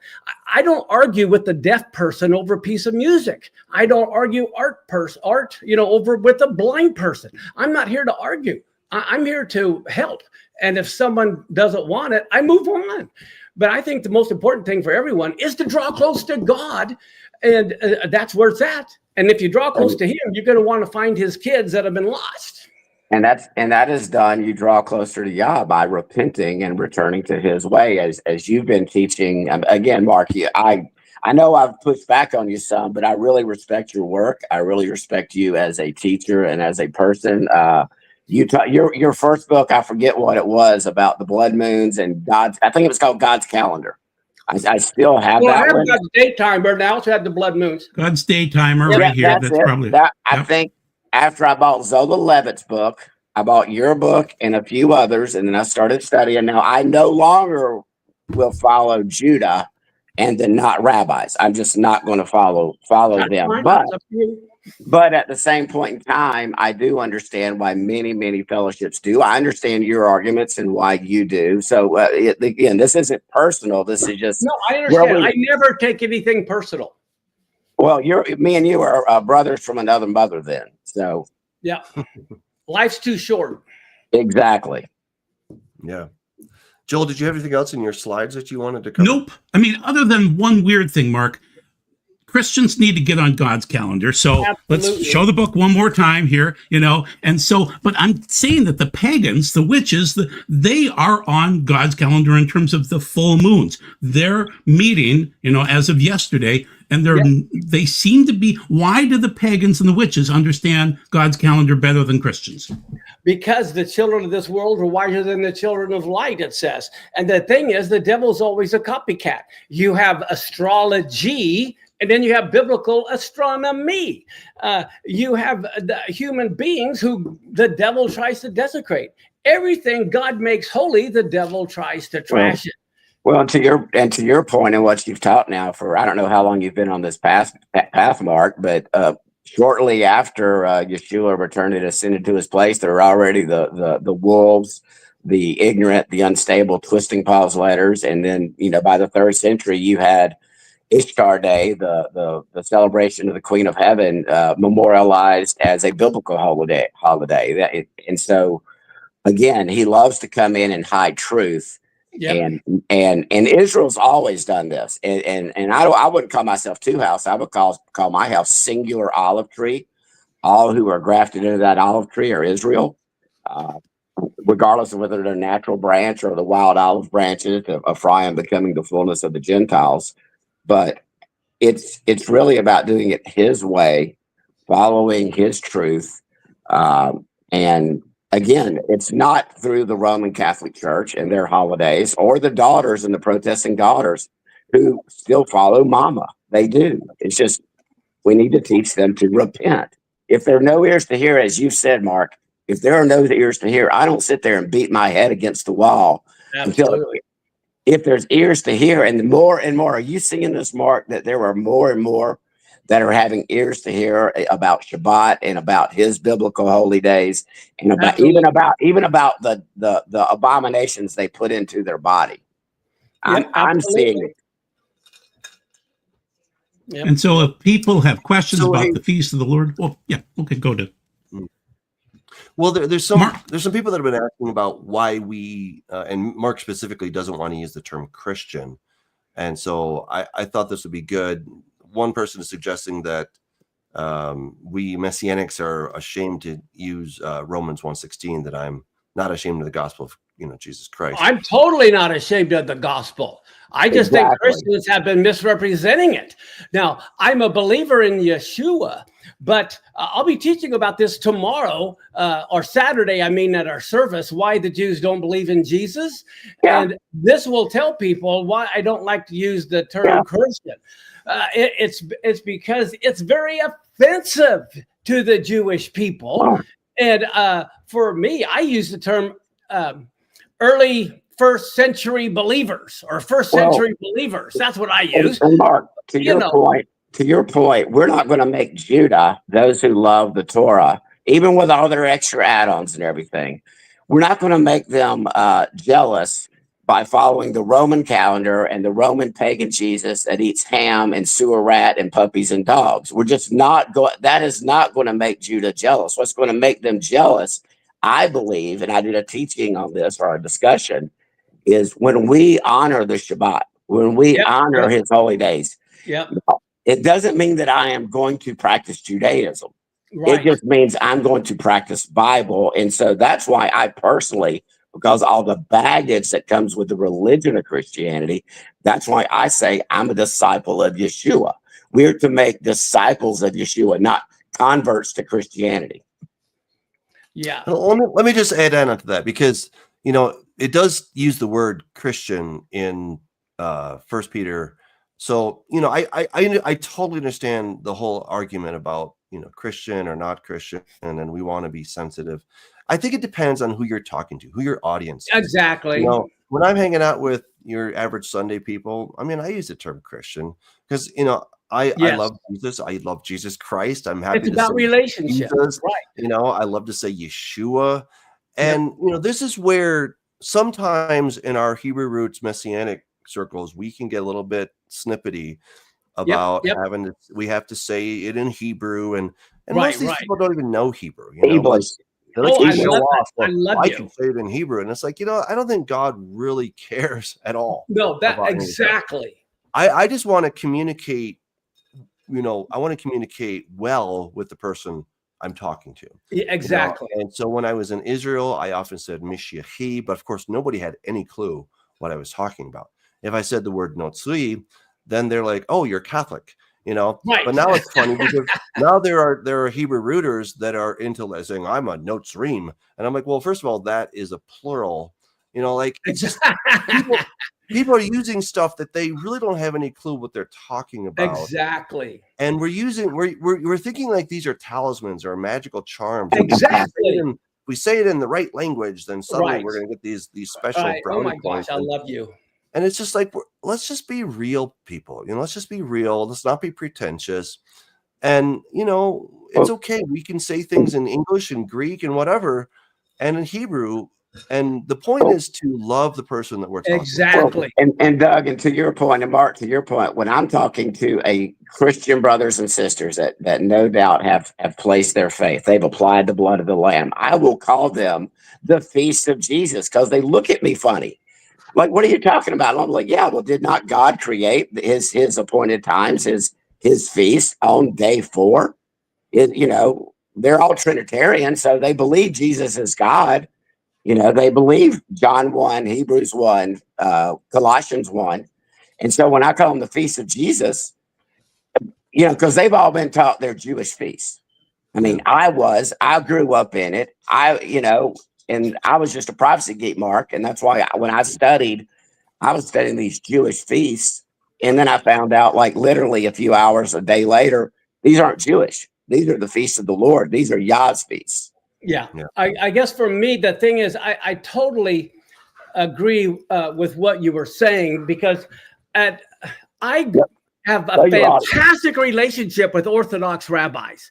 I don't argue with the deaf person over a piece of music. I don't argue art, over with a blind person. I'm not here to argue. I'm here to help. And if someone doesn't want it, I move on. But I think the most important thing for everyone is to draw close to God. And that's where it's at. And if you draw close to him, you're going to want to find his kids that have been lost. And that is done. You draw closer to Yah by repenting and returning to his way, as you've been teaching. Again, Mark, I know I've pushed back on you some, but I really respect your work. I really respect you as a teacher and as a person. Your first book, I forget what it was, about the blood moons and God's. I think it was called God's Calendar. I still have that. I have God's date timer, and I also had the blood moons. God's date timer right here. That's probably that. Yep. I think after I bought Zola Levitt's book, I bought your book and a few others, and then I started studying. Now I no longer will follow Judah and the not rabbis. I'm just not going to follow them. But at the same point in time, I do understand why many fellowships do. I understand your arguments and why you do. So again, this isn't personal. This is just I understand. I never take anything personal. Well, me and you are brothers from another mother, then. So yeah, life's too short. Exactly. Yeah. Joel, did you have anything else in your slides that you wanted to cover? Nope. Other than one weird thing, Mark. Christians need to get on God's calendar. So Let's show the book one more time here, And so, but I'm saying that the pagans, the witches, they are on God's calendar in terms of the full moons. They're meeting, as of yesterday, and they seem to be. Why do the pagans and the witches understand God's calendar better than Christians? Because the children of this world are wiser than the children of light, it says. And the thing is, the devil's always a copycat. You have astrology, and then you have biblical astronomy. You have the human beings who the devil tries to desecrate. Everything God makes holy, the devil tries to trash it. Well, and to your point and what you've taught now for, I don't know how long you've been on this path, Mark, but shortly after Yeshua returned and ascended to his place, there were already the wolves, the ignorant, the unstable, twisting Paul's letters. And then, by the 3rd century, you had Ishtar Day, the celebration of the Queen of Heaven, memorialized as a biblical holiday. And so, again, he loves to come in and hide truth. Yep. And Israel's always done this. And I wouldn't call myself two house. I would call my house singular olive tree. All who are grafted into that olive tree are Israel, regardless of whether they're natural branch or the wild olive branches of Ephraim becoming the fullness of the Gentiles. But it's really about doing it his way, following his truth. And again, it's not through the Roman Catholic Church and their holidays or the daughters and the protesting daughters who still follow mama. They do. It's just we need to teach them to repent. If there are no ears to hear, as you said, Mark, if there are no ears to hear, I don't sit there and beat my head against the wall. Absolutely. If there's ears to hear, and more, are you seeing this, Mark, that there are more and more that are having ears to hear about Shabbat and about his biblical holy days, and about even about the abominations they put into their body? I'm seeing it. Yep. And so if people have questions about the feast of the Lord, well, yeah, okay, go to. Well, there's some people that have been asking about why we, and Mark specifically doesn't want to use the term Christian. And so I thought this would be good. One person is suggesting that we Messianics are ashamed to use Romans 1:16, that I'm not ashamed of the gospel of Jesus Christ. I'm totally not ashamed of the gospel. I just think Christians have been misrepresenting it. Now, I'm a believer in Yeshua, but I'll be teaching about this tomorrow or Saturday, at our service, why the Jews don't believe in Jesus. Yeah. And this will tell people why I don't like to use the term Christian. It's because it's very offensive to the Jewish people. And for me, I use the term early first century believers or first century believers. That's what I use. And Mark, to your point, we're not going to make Judah, those who love the Torah, even with all their extra add-ons and everything, we're not going to make them jealous by following the Roman calendar and the Roman pagan Jesus that eats ham and sewer rat and puppies and dogs. We're just not going. That is not going to make Judah jealous. What's going to make them jealous, I believe, and I did a teaching on this or a discussion, is when we honor the Shabbat, when we honor his holy days. It doesn't mean that I am going to practice Judaism. Right. It just means I'm going to practice Bible. And so that's why I personally, because all the baggage that comes with the religion of Christianity, that's why I say I'm a disciple of Yeshua. We're to make disciples of Yeshua, not converts to Christianity. Yeah. Let me just add on to that, because it does use the word Christian in 1 Peter. So I totally understand the whole argument about Christian or not Christian, and we want to be sensitive. I think it depends on who you're talking to, who your audience is. Exactly. When I'm hanging out with your average Sunday people, I use the term Christian because I love Jesus. I love Jesus Christ. I'm happy. It's about relationship, Jesus. Right? I love to say Yeshua, and this is where sometimes in our Hebrew roots Messianic circles we can get a little bit snippety about we have to say it in Hebrew, and most of these people don't even know Hebrew. They're like, show off. I can say it in Hebrew, and it's like I don't think God really cares at all. No, that exactly. I just want to communicate. I want to communicate well with the person I'm talking to. Yeah, exactly. And so when I was in Israel, I often said Mishiachi, but of course nobody had any clue what I was talking about. If I said the word Notzri, then they're like, "Oh, you're Catholic," Right. But now it's funny because now there are Hebrew rooters that are into saying I'm a Notzrim, and I'm like, well, first of all, that is a plural. It's just people are using stuff that they really don't have any clue what they're talking about. Exactly. And we're thinking like these are talismans or magical charms. Exactly. We say it in the right language, then suddenly we're going to get these special brownie Oh my points. gosh, I love you. And it's just like, let's just be real people. Let's just be real. Let's not be pretentious. And, it's okay. We can say things in English and Greek and whatever, and in Hebrew. And the point is to love the person that we're talking exactly. to. And Doug, and to your point, and Mark, to your point, when I'm talking to a Christian brothers and sisters that no doubt have placed their faith, they've applied the blood of the Lamb, I will call them the feast of Jesus because they look at me funny. Like, what are you talking about? And I'm like, yeah, well, did not God create his appointed times, his feast on day 4? They're all Trinitarian, so they believe Jesus is God. They believe John 1, Hebrews 1, Colossians 1. And so when I call them the Feast of Jesus, because they've all been taught they're Jewish feasts. I mean, I grew up in it. And I was just a prophecy geek, Mark. And that's why when I was studying these Jewish feasts. And then I found out, like, literally a few hours a day later, these aren't Jewish. These are the feasts of the Lord. These are Yah's feasts. Yeah. I guess for me, the thing is, I totally agree with what you were saying, because I have a fantastic relationship with Orthodox rabbis,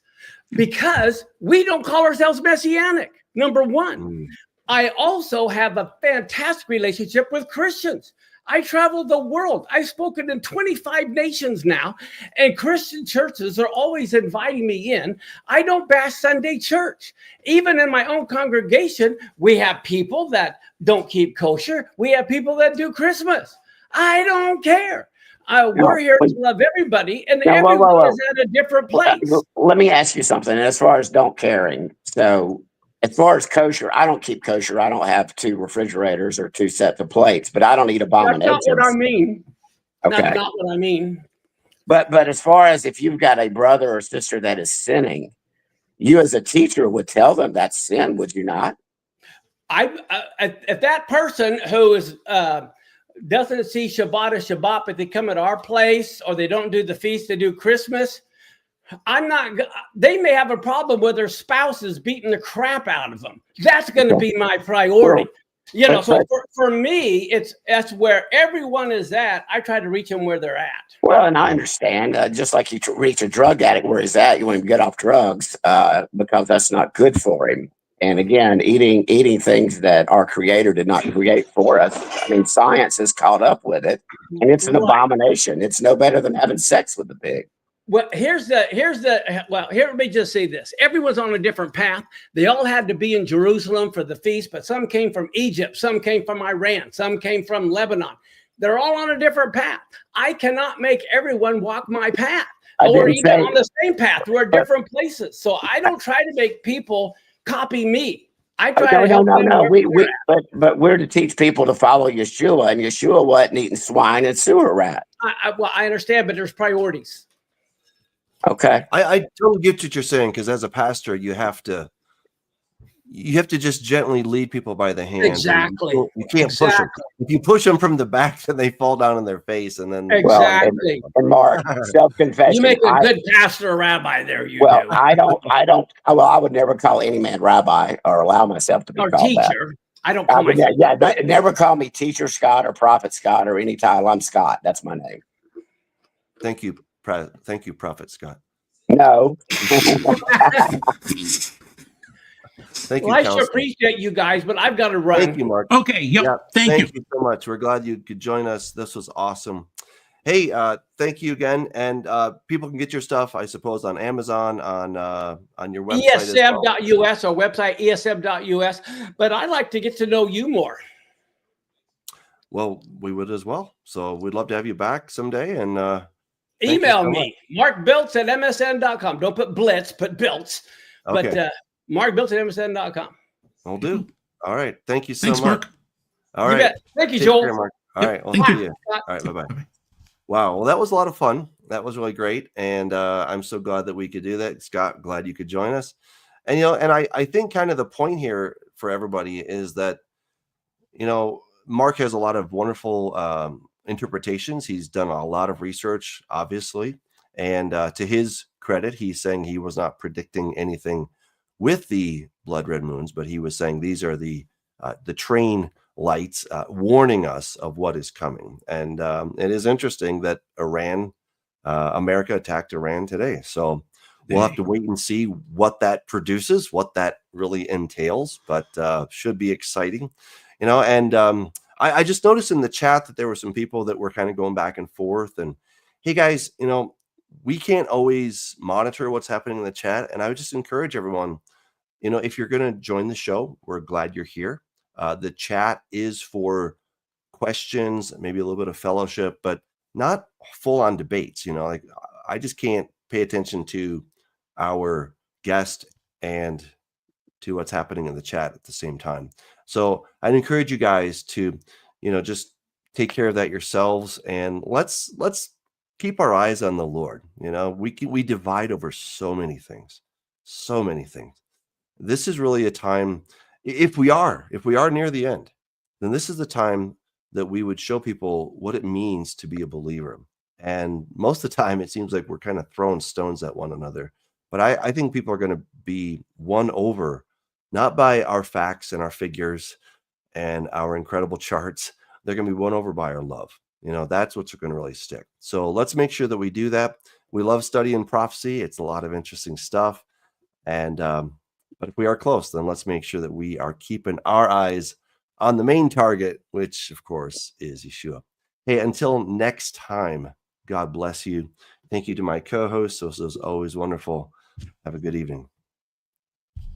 because we don't call ourselves Messianic, number one. I also have a fantastic relationship with Christians. I travel the world. I've spoken in 25 nations now, and Christian churches are always inviting me in. I don't bash Sunday church. Even in my own congregation, we have people that don't keep kosher. We have people that do Christmas. I don't care. We're here to love everybody, and everyone is at a different place. Let me ask you something. As far as don't caring, so as far as kosher, I don't keep kosher. I don't have 2 refrigerators or 2 sets of plates, but I don't eat abominations. That's not what I mean. Okay. That's not what I mean. But as far as if you've got a brother or sister that is sinning, you as a teacher would tell them that's sin, would you not? If that person who is doesn't see Shabbat as Shabbat, but they come at our place, or they don't do the feast, they do Christmas, they may have a problem with their spouses beating the crap out of them. That's going to be my priority. So for me, that's where everyone is at. I try to reach them where they're at. Well, and I understand, just like you reach a drug addict where he's at, you want him to get off drugs because that's not good for him. And again, eating things that our Creator did not create for us. I mean, science has caught up with it, and it's an abomination. It's no better than having sex with a pig. Well, here, let me just say this. Everyone's on a different path. They all had to be in Jerusalem for the feast, but some came from Egypt, some came from Iran, some came from Lebanon. They're all on a different path. I cannot make everyone walk my path or even on the same path. We're different places. So I don't try to make people copy me. I try to help them. But we're to teach people to follow Yeshua, and Yeshua wasn't eating swine and sewer rat. I understand, but there's priorities. Okay. I totally get what you're saying, because as a pastor, you have to just gently lead people by the hand. Exactly. You can't push them. If you push them from the back, then they fall down on their face, and then exactly. And Mark, self-confession. You make a good pastor or rabbi there. I don't. Well, I would never call any man rabbi or allow myself to be called teacher. That. I don't call myself. Never call me teacher Scott or prophet Scott or any title. I'm Scott. That's my name. Thank you, Prophet Scott. No. Thank you. Well, I sure appreciate you guys, but I've got to run. Thank you, Mark. Okay. Yep. Thank you so much. We're glad you could join us. This was awesome. Hey, thank you again. And people can get your stuff, I suppose, on Amazon, on your website. ESM.us, our website, ESM.us. But I'd like to get to know you more. Well, we would as well. So we'd love to have you back someday. And email me, Mark Biltz at MSN.com. Don't put Blitz, put Biltz. Okay. But Mark Biltz at MSN.com. Will do. All right. Thank you so Thanks, much. Mark. All right. Thank you, Joel. Care, Mark. All right. Well, see you. All right. Bye-bye. Wow. Well, that was a lot of fun. That was really great. And I'm so glad that we could do that. Scott, glad you could join us. And, I think kind of the point here for everybody is that, Mark has a lot of wonderful interpretations. He's done a lot of research, obviously. And to his credit, he's saying he was not predicting anything with the blood red moons, but he was saying these are the train lights warning us of what is coming. And it is interesting that America attacked Iran today. So we'll have to wait and see what that produces, what that really entails, but should be exciting, and I just noticed in the chat that there were some people that were kind of going back and forth, and hey guys, we can't always monitor what's happening in the chat. And I would just encourage everyone, if you're going to join the show, we're glad you're here. The chat is for questions, maybe a little bit of fellowship, but not full on debates. Like I just can't pay attention to our guest and to what's happening in the chat at the same time. So I'd encourage you guys to, just take care of that yourselves, and let's keep our eyes on the Lord. We divide over so many things. This is really a time, if we are near the end, then this is the time that we would show people what it means to be a believer. And most of the time, it seems like we're kind of throwing stones at one another. But I think people are going to be won over, not by our facts and our figures and our incredible charts. They're going to be won over by our love. That's what's going to really stick. So let's make sure that we do that. We love studying prophecy. It's a lot of interesting stuff. And but if we are close, then let's make sure that we are keeping our eyes on the main target, which of course is Yeshua. Hey, until next time, God bless you. Thank you to my co-hosts. This was always wonderful. Have a good evening.